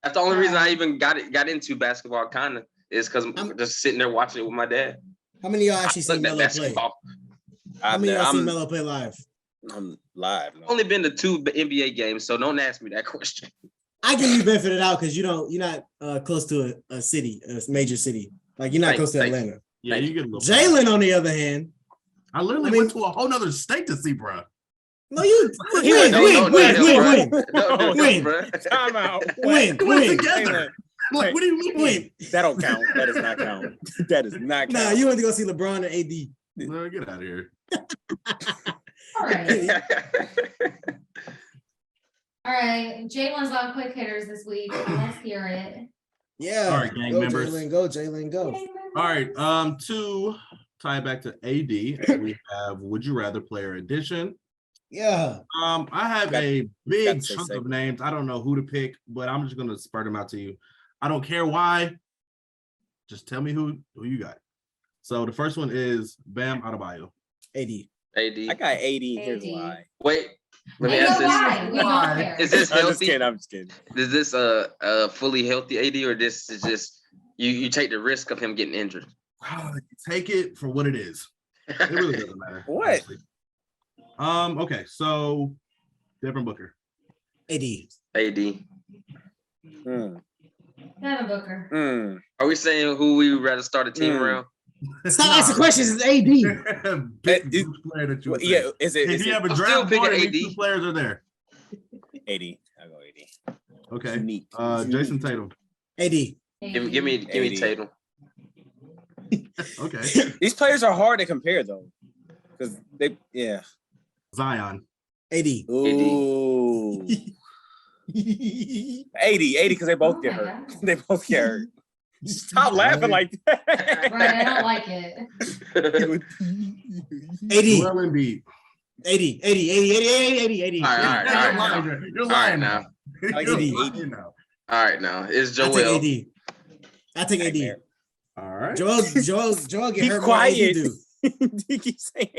That's the only reason I even got into basketball, kind of, is because I'm just sitting there watching it with my dad. How many of y'all actually seen Look at Melo play? basketball. How many of y'all seen Melo play live? I'm live. No. Only been to 2 NBA games, so don't ask me that question. I give you benefit of the doubt because you're not close to a city, a major city. Like you're not close to Atlanta. Yeah, you get a little. Jalen, on the other hand, I literally went to a whole nother state to see, bro. no, you Win. win. Time out. Win. Together. Like, what do you mean? Win. That don't count. That does not count. That does not count. Nah, you went to go see LeBron and AD. No, get out of here. All right. All right. Jalen's on quick hitters this week. Let's hear it. Yeah. All right, gang go, members. Jalen, go. All right. To tie it back to AD, we have Would You Rather Player Edition. Yeah. I have a big chunk of names. I don't know who to pick, but I'm just gonna spurt them out to you. I don't care why. Just tell me who you got. So the first one is Bam Adebayo. AD. I got 80. Here's why. Wait, let me ask this. We don't care. Is this healthy? I'm just kidding. Is this a fully healthy AD, or this is just you take the risk of him getting injured? Take it for what it is. It really doesn't matter. What? Honestly. Okay, so Devin Booker. AD. Devin Booker. Are we saying who we would rather start a team around? Stop asking questions. It's AD. Pick which player that you would Yeah, take. is it? If you have a I'm still draft board, picking and these AD. two players are there. 80. I'll go 80. Okay. Unique. Jason Tatum. AD. Give me 80. Tatum. Okay. These players are hard to compare though, because Zion. AD. Ooh. 80 because they both get hurt. They both get hurt. Stop laughing like that. Right, I don't like it. AD. Well, indeed. 80. All right. You're All right lying now. now. Like You're 80. lying now. All right now. It's I Joel. take AD. I take AD. All right. Joel get Be hurt more than quiet. you do. You keep saying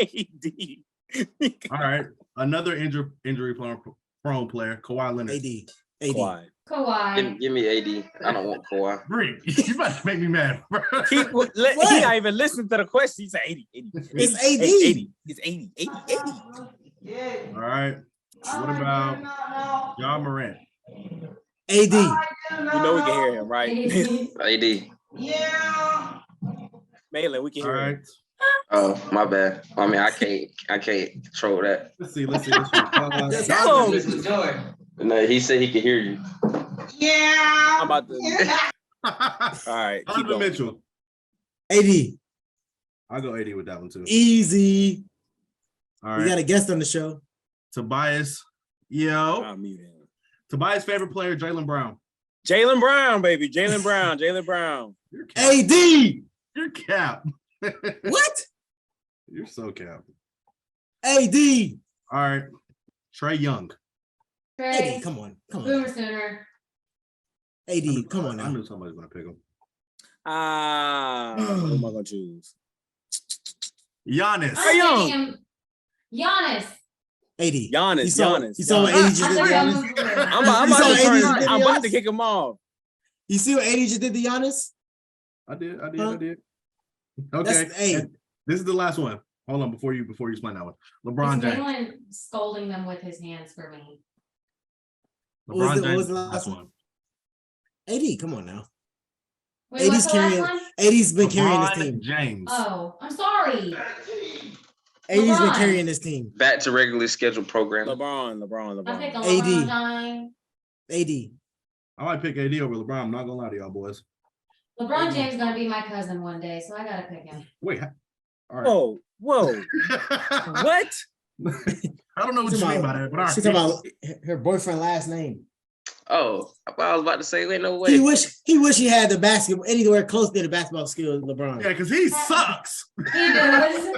AD. All right. Another injury prone player, Kawhi Leonard. AD. Kawhi. Give me AD. I don't want Kawhi. Great. You about to make me mad, bro. He not even listening to the question. He said 80. It's AD. 80. It's 80. 80. All right. What about John Morant? AD. You know we can hear him, right? AD. Malin, we can All hear him. right. Oh, my bad. I mean, I can't control that. Let's see. Tell him. No, he said he could hear you. I'm about to. All right. Keep Donovan going. Mitchell. AD. I'll go 80 with that one too. Easy. All We right. got a guest on the show. Tobias. Yo. I'll mute him. Tobias' favorite player, Jaylen Brown. Jaylen Brown, baby. Jaylen Brown. Jaylen Brown. You're cap. AD. You're cap. What? You're so cap. AD. All right. Trey Young. Trey, AD, come on. Boomer Sooner. AD, come on I now. knew somebody's gonna pick him. Who am I gonna choose? Giannis. Trae Young. I'm taking him. Giannis. AD. Giannis. You saw Giannis. what AD just I did to thought y'all Giannis? moved weird. I'm about to kick him off. You see what AD just did to Giannis? I did. Huh? Okay. Hey. And this is the last one. Hold on before you explain that one. LeBron Is James. Jalen scolding them with his hands for me? What was the last last one. AD, come on now. Wait, what's AD's the last carrying. one? AD's been carrying this LeBron team. James. Oh, I'm sorry. AD's been LeBron. carrying this team. Back to regularly scheduled program. LeBron. I picked AD. LeBron. AD. I might pick AD over LeBron. I'm not gonna lie to y'all boys. LeBron James is gonna be my cousin one day, so I gotta pick him. Wait. All right. Whoa. What? I don't know what you mean by that, but all right. She's talking about her boyfriend last name. Oh, I was about to say, wait, no way. He wish he had the basketball anywhere close to the basketball skills of LeBron. Yeah, because he sucks. He does.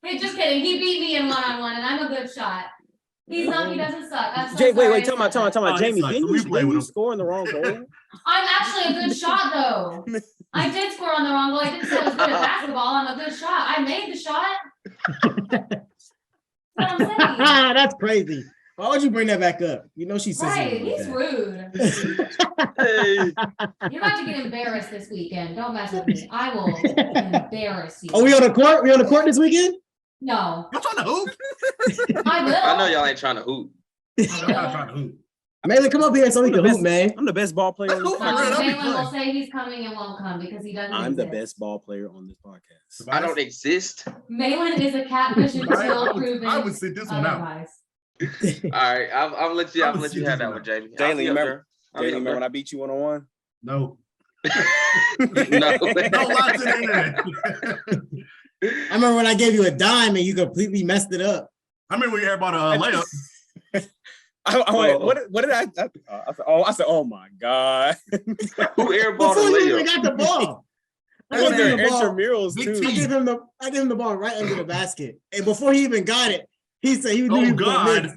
Hey, just kidding. He beat me in one-on-one, and I'm a good shot. He doesn't suck. I'm so Jay, wait, sorry I tell said me, that. Jamie, sucks. didn't We play you with him. score in the wrong goal? I'm actually a good shot, though. I did score on the wrong goal. I didn't say I was good at basketball. I'm a good shot. I made the shot. That's what I'm saying. That's crazy. Why would you bring that back up? You know she's Right, sensitive he's like rude. Hey. You're about to get embarrassed this weekend. Don't mess with me. I will embarrass you. that. Oh, we on the court? We on the court this weekend? No, I'm trying to hoop. I will. I know y'all ain't trying to hoop. I'm not trying to hoop. Maybe come up here so we can hoop, man. I'm the best ball player on this For real, podcast. that'd be Jalen will fun. say he's coming and won't come because he doesn't I'm the exist. best ball player on this podcast. I don't exist. Malin is a catfish until proven I would sit this one out. otherwise. All right, I'll let you. I I'll would let see you have this that one. one, Jamie. Jalen, I'll be up remember- there. I'll be Jalen, up remember when there. I beat you 1-on-1? No. No. Don't lie to the internet. I remember when I gave you a dime and you completely messed it up. I remember we everybody a layup. What did I said, oh my God. Who airballed Before a you even layup? got the ball. I Was gave there him the ball. intramurals Big too? T. I gave him the ball right under the basket. And before he even got it, he said he knew he Oh was gonna miss.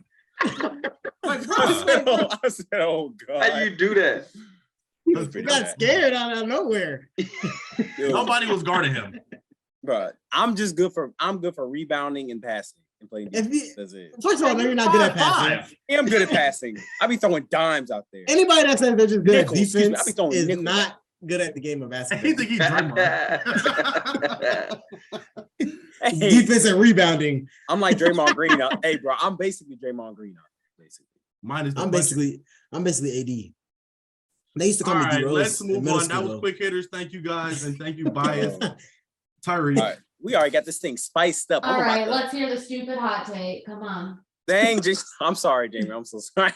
God. Like, bruh. I said, oh God. How you do that? He got scared out of nowhere. Dude, Nobody was guarding him. bro, I'm good for rebounding and passing and playing If defense. you- That's it. First of all, maybe you're not good at passing. 5'5". Yeah, I'm good at passing. I be throwing dimes out there. Anybody that says they're just good Nickels, at excuse me, I defense be throwing is nickels. not good at the game of He basketball. think he's Draymond. Hey, Defense and rebounding. I'm like Draymond Green. Hey, bro, I'm basically Draymond Green. Basically. Mine is the I'm basically AD. They used to All call me right, D Rose let's in move middle on. That school, was though. quick hitters. Thank you guys, and thank you, Bias, Tyree. All right, we already got this thing spiced up. All I'm right, about to, let's hear the stupid hot take. Come on. dang, I'm sorry, Jamie. I'm so sorry.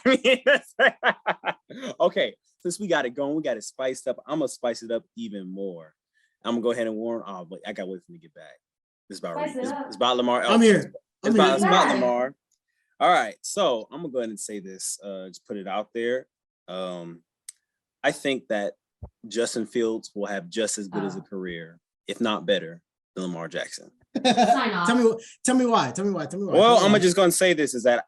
Okay, since we got it going, we got it spiced up. I'm gonna spice it up even more. I'm gonna go ahead and warn. Oh, but I gotta wait for him to get back. It's about Spice it up. it's about Lamar. I'm here. It's I'm about, here. it's about Yeah. Lamar. All right, so I'm gonna go ahead and say this. Just put it out there. I think that Justin Fields will have just as good as a career, if not better, than Lamar Jackson. Sign off. Tell me why. Well, I'm just gonna say this is that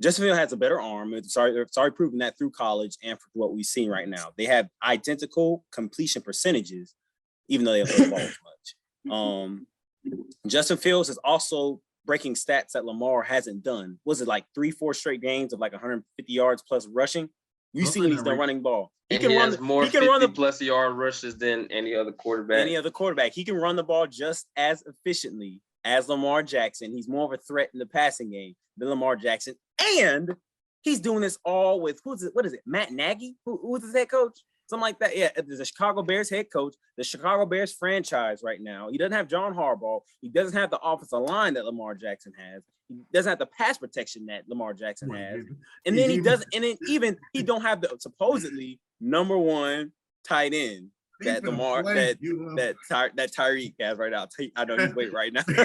Justin Fields has a better arm. It's already proven that through college and for what we've seen right now. They have identical completion percentages, even though they don't play the ball as much. Justin Fields is also breaking stats that Lamar hasn't done. Was it like 3-4 straight games of like 150 yards plus rushing? You see when he's done running ball. And he has more 50-plus yard rushes than any other quarterback. He can run the ball just as efficiently as Lamar Jackson. He's more of a threat in the passing game than Lamar Jackson. And he's doing this all with, what is it, Matt Nagy? Who is his head coach? Something like that. Yeah, there's a Chicago Bears head coach, the Chicago Bears franchise right now. He doesn't have John Harbaugh. He doesn't have the offensive line that Lamar Jackson has. He doesn't have the pass protection that Lamar Jackson has. And then he don't have the supposedly number one tight end that Lamar that Tyreek has right now. I know he's waiting right now. he's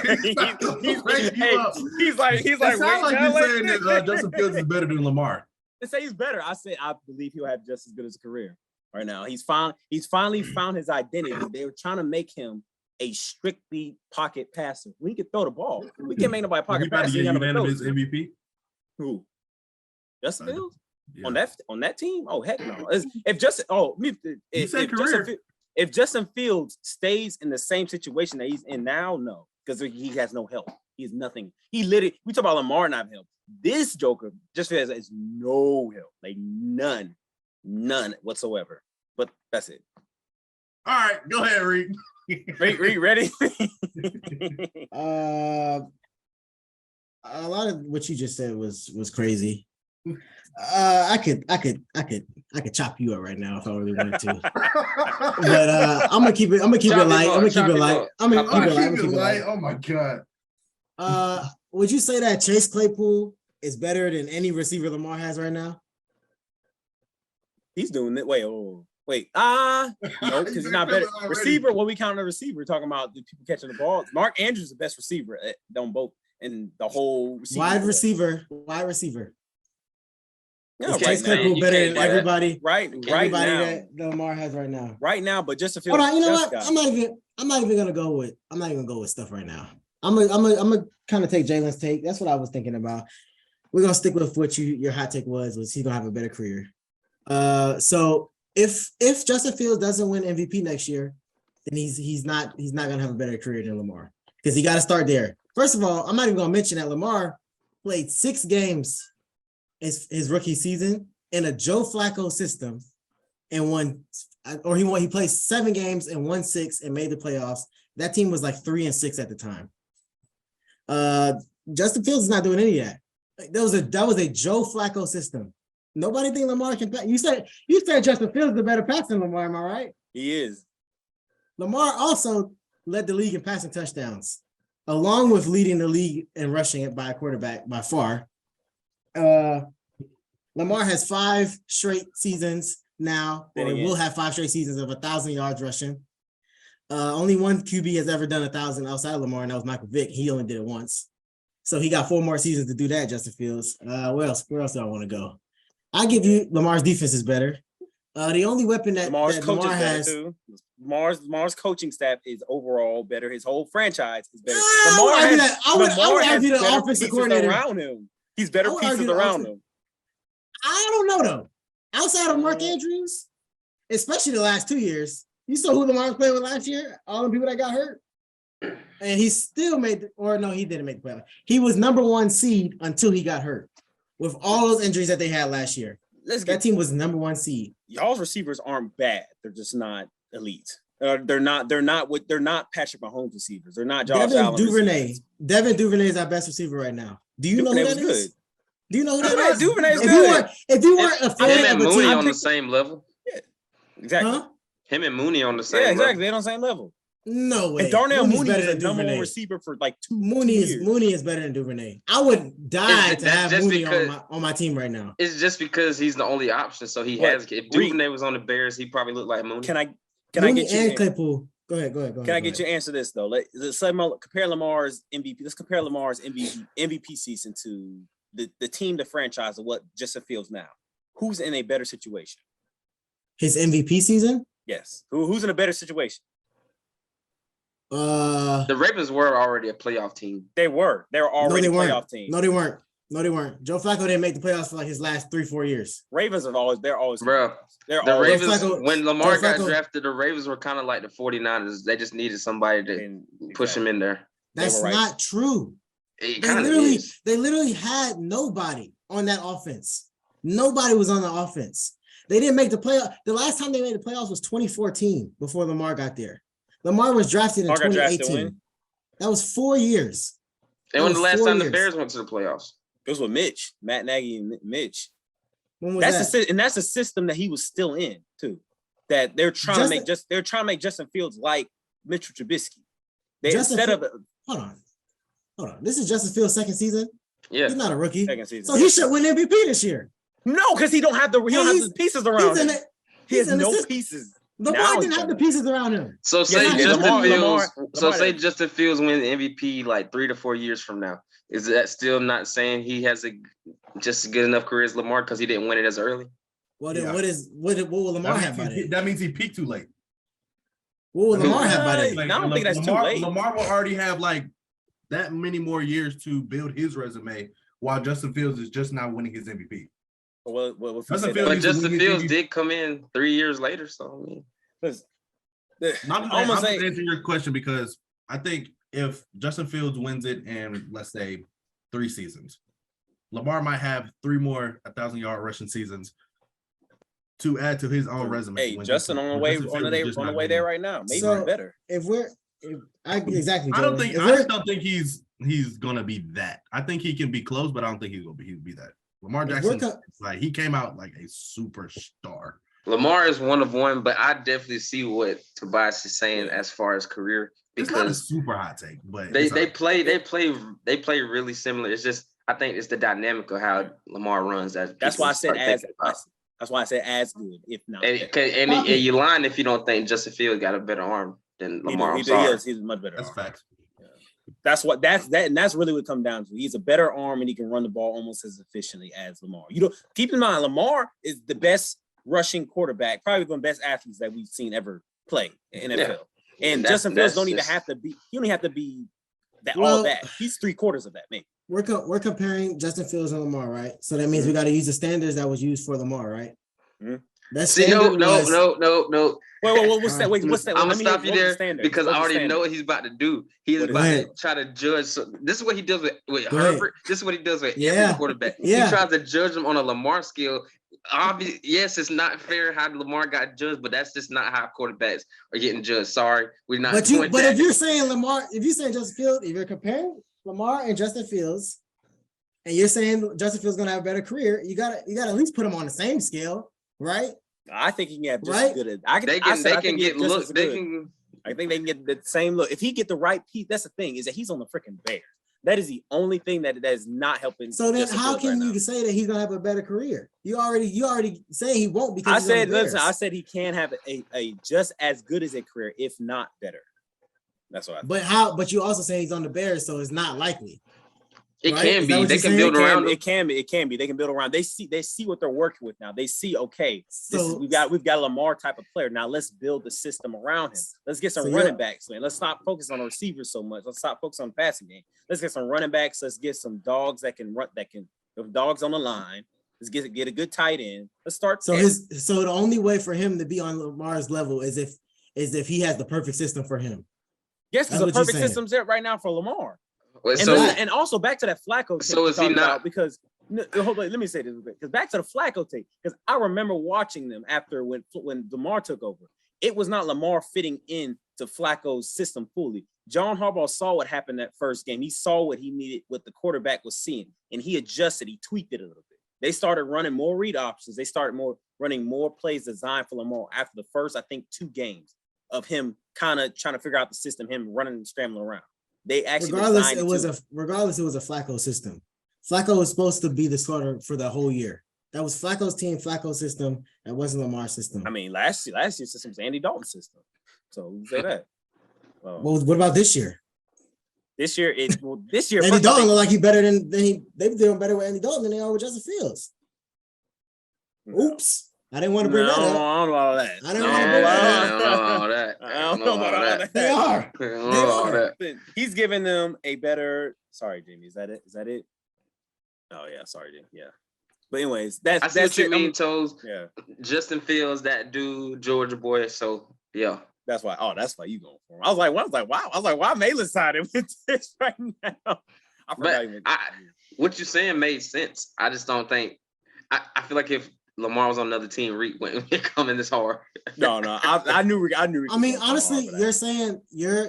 like it sounds like you're saying that Justin Fields is better than Lamar. They say he's better. I say I believe he'll have just as good as a career right now. He's finally found his identity. They were trying to make him a strictly pocket passer. We can throw the ball. We can't make nobody pocket pass. He unanimous MVP. Who? Justin Fields? Yeah. On that team? Oh heck no! If Justin Fields stays in the same situation that he's in now, no, because he has no help. He has nothing. We talk about Lamar not help. This Joker just has no help, like none whatsoever. But that's it. All right, go ahead, Reed. Reed, ready? A lot of what you just said was crazy. I could chop you up right now if I really wanted to. But I'm gonna keep it light. Oh my god. Would you say that Chase Claypool is better than any receiver Lamar has right now? He's doing it. Wait. No, because he's not better. Receiver, what we count a receiver? We're talking about the people catching the ball. Mark Andrews is the best receiver on both in the whole wide receiver. No, is Chase Claypool better than everybody? Right Everybody now, that Lamar has right now. Right now, but just to feel. Hold on, you know what? I'm not even gonna go with stuff right now. I'm gonna kind of take Jalen's take. That's what I was thinking about. We're gonna stick with what your hot take was he's gonna have a better career. So if Justin Fields doesn't win MVP next year, then he's not gonna have a better career than Lamar because he got to start there. First of all, I'm not even gonna mention that Lamar played 6 games his rookie season in a Joe Flacco system and he played 7 games and won 6 and made the playoffs. That team was like 3-6 at the time. Justin Fields is not doing any of that. That was a Joe Flacco system. Nobody think Lamar can pass. You said Justin Fields is a better passer than Lamar, am I right? He is. Lamar also led the league in passing touchdowns, along with leading the league in rushing it by a quarterback by far. Lamar has 5 straight seasons now, or will have 5 straight seasons of 1,000 yards rushing. Only one QB has ever done 1,000 outside of Lamar, and that was Michael Vick. He only did it once. So he got 4 more seasons to do that, Justin Fields. Where else do I want to go? I give you Lamar's defense is better. The only weapon that Lamar has too. Lamar's coaching staff is overall better. His whole franchise is better. I would argue the offensive coordinator around him. He's better pieces around him. I don't know though. Outside of Mark Andrews, especially the last 2 years, you saw who Lamar was playing with last year. All the people that got hurt, and he still he didn't make the playoff. He was number 1 seed until he got hurt. With all those injuries that they had last year, that team was number 1 seed. Y'all's receivers aren't bad; they're just not elite. They're not Patrick Mahomes receivers. They're not Josh Allen receivers. Devin Duvernay is our best receiver right now. Do you know who that is? Do you know who that is? Duvernay's good. If you weren't a fan him and Mooney on the same level. Yeah, exactly. Huh? Him and Mooney on the same level. Exactly. They're on the same level. No way. And Darnell Mooney is the number 1 receiver for like 2 Mooney years. Mooney is better than Duvernay. I would die to have Mooney on my team right now. It's just because he's the only option. So he has. If Duvernay was on the Bears, he probably looked like Mooney. Can I Mooney get you and Claypool? Go ahead. Can I get you to answer this though? Let's compare Lamar's MVP. Let's compare Lamar's MVP season to the team, the franchise of what Justin Fields now. Who's in a better situation? His MVP season? Yes. Who's in a better situation? The Ravens were already a playoff team. They were. They were already a playoff team. No, they weren't. Joe Flacco didn't make the playoffs for like his last 3-4 years. Ravens they're always. Bro, the Ravens, when Lamar got drafted, the Ravens were kind of like the 49ers. They just needed somebody to push him in there. That's not true. They literally had nobody on that offense. Nobody was on the offense. They didn't make the playoff. The last time they made the playoffs was 2014 before Lamar got there. Lamar was drafted in 2018. That was 4 years. And when the last time the Bears went to the playoffs? It was with Mitch, Matt Nagy and Mitch. When was that? And that's a system that he was still in too. That they're trying to make Justin Fields like Mitchell Trubisky. Hold on. This is Justin Fields' second season. Yeah, he's not a rookie. Second season. So he should win MVP this year. No, because he don't have the pieces around him. He has no pieces. Lamar didn't have the pieces around him. So say Justin Fields wins the MVP like 3 to 4 years from now. Is that still not saying he has just a good enough career as Lamar because he didn't win it as early? Well, then what will Lamar have by then? That means he peaked too late. What will Lamar have by then? I don't think that's too late. Lamar will already have like that many more years to build his resume, while Justin Fields is just now winning his MVP. But Justin Fields did come in 3 years later, so I mean, I'm answering your question because I think if Justin Fields wins it in, let's say, 3 seasons, Lamar might have 3 more 1,000-yard rushing seasons to add to his own resume. Hey, Justin on the way there right now, maybe better. I just don't think he's gonna be that. I think he can be close, but I don't think he'll be that. Lamar Jackson, he came out like a superstar. Lamar is one of one, but I definitely see what Tobias is saying as far as career, because it's not a super hot take, but they play really similar. It's just I think it's the dynamic of how Lamar runs. That's why I said as good, if not. And you lying if you don't think Justin Fields got a better arm than Lamar. He's much better. That's facts. And that's really what it comes down to. He's a better arm and he can run the ball almost as efficiently as Lamar. Keep in mind, Lamar is the best rushing quarterback, probably one of the best athletes that we've seen ever play in NFL. Yeah. And Justin Fields don't even have to be. He don't have to be all that. He's 3/4 of that, maybe. We're comparing Justin Fields and Lamar, right? So that means we got to use the standards that was used for Lamar, right? No. What's that? What's that? I'm gonna stop you there because I already know what he's about to do. He's about to try to judge. So this is what he does with Herbert. This is what he does with every quarterback. He tries to judge him on a Lamar scale. Obviously, yes, it's not fair how Lamar got judged, but that's just not how quarterbacks are getting judged. Sorry, we're not. But if you're saying Justin Fields, if you're comparing Lamar and Justin Fields, and you're saying Justin Fields gonna have a better career, you gotta at least put him on the same scale, right? I think he can have just as good as I think they can get the same look. If he get the right piece, that's the thing, is that he's on the freaking Bears. That is the only thing that is not helping. So then how can you say that he's gonna have a better career? You already say he won't because I said he can have a just as good as a career, if not better. That's what I think. But you also say he's on the Bears, so it's not likely. It can be. They can build around. It can be. They can build around. They see what they're working with now. They see, okay, we've got a Lamar type of player. Now let's build the system around him. Let's get some running backs, man. Let's stop focusing on the receivers so much. Let's stop focusing on the passing game. Let's get some running backs. Let's get some dogs that can run. Dogs on the line. Let's get a good tight end. Let's start. So the only way for him to be on Lamar's level is if he has the perfect system for him. Yes, there's a perfect system set right now for Lamar. And also back to that Flacco. So is he not? Because hold on, let me say this because back to the Flacco tape, because I remember watching them after when Lamar took over. It was not Lamar fitting in to Flacco's system fully. John Harbaugh saw what happened that first game. He saw what he needed, what the quarterback was seeing, and he adjusted. He tweaked it a little bit. They started running more read options. They started running more plays designed for Lamar after the first, I think, 2 games of him kind of trying to figure out the system, him running and scrambling around. They actually regardless it was a Flacco system. Flacco was supposed to be the starter for the whole year. That was Flacco's team, Flacco's system. That wasn't Lamar's system. I mean, last year's system was Andy Dalton's system. So we say that. What about this year? This year Andy Dalton looked like he's better than they doing better with Andy Dalton than they are with Justin Fields. Oops. I didn't want to bring that up. I don't know all that. I didn't want to bring that up. I don't know about all that. They are. He's giving them a better. Sorry, Jamie. Is that it? Oh yeah. Sorry, Jamie. Yeah. But anyways, that's what you mean, Toes. Yeah. Justin Fields, that dude, Georgia boy. So yeah. That's why you going for him. I was like, why Malin sided with this right now? What you're saying made sense. I just don't think. I feel like if Lamar was on another team, Reed wouldn't be coming this hard. No, I knew. I mean, honestly, you're saying you're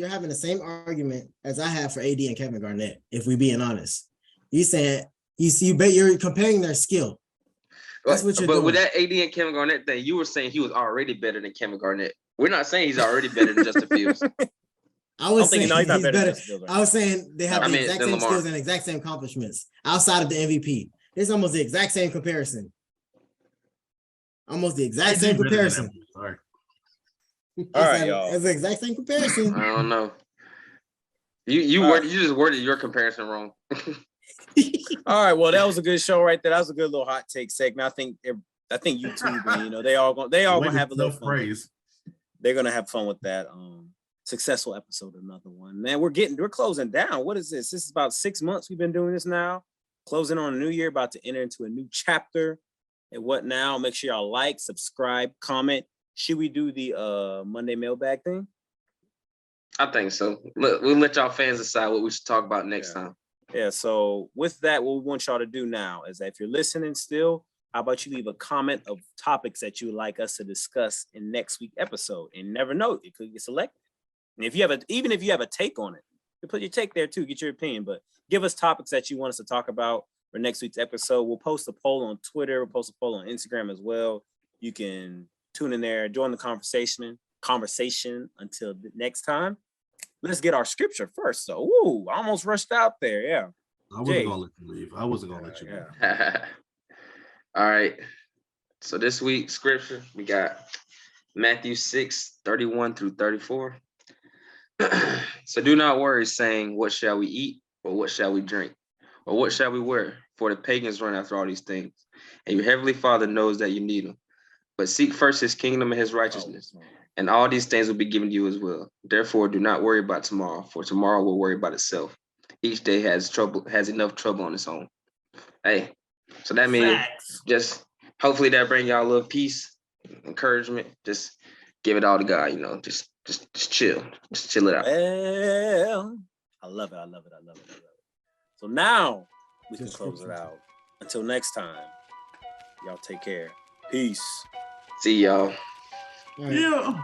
having the same argument as I have for AD and Kevin Garnett. If we being honest, you're saying you're comparing their skill. That's what you're doing. But with that AD and Kevin Garnett thing, you were saying he was already better than Kevin Garnett. We're not saying he's already better than Justin Fields. I was saying he's not better. I was saying they have the exact same skills and exact same accomplishments outside of the MVP. It's almost the exact same comparison. Almost the exact same comparison. Sorry. All right, y'all. It's the exact same comparison. I don't know. You just worded your comparison wrong. All right, well, that was a good show right there. That was a good little hot take segment. I think YouTube, and, they all gonna have a little fun. Praise. They're gonna have fun with that. Successful episode, another one. Man, we're closing down. What is this? This is about 6 months we've been doing this now. Closing on a new year, about to enter into a new chapter. And what now? Make sure y'all like, subscribe, comment. Should we do the Monday mailbag thing? I think so. We'll let y'all fans decide what we should talk about next time. Yeah, so with that, what we want y'all to do now is that if you're listening still, how about you leave a comment of topics that you would like us to discuss in next week's episode? And never know, it could get selected. And if you have even if you have a take on it, you put your take there too, get your opinion, but give us topics that you want us to talk about for next week's episode. We'll post a poll on Twitter, we'll post a poll on Instagram as well. You can tune in there, join the conversation until next time. Let's get our scripture first. So, I almost rushed out there. Yeah. I wasn't gonna let you leave. I wasn't gonna let you leave. All right. So this week's scripture, we got Matthew 6:31-34. So do not worry, saying, what shall we eat, or what shall we drink, or what shall we wear? For the pagans run after all these things, and your heavenly Father knows that you need them. But seek first his kingdom and his righteousness, and all these things will be given to you as well. Therefore, do not worry about tomorrow, for tomorrow will worry about itself. Each day has enough trouble on its own. Hey, so that means just hopefully that bring y'all a little peace, encouragement. Just give it all to God, just chill. Just chill it out. Well, I love it. So now we can close it out. Until next time, y'all take care. Peace. See y'all. All right. Yeah.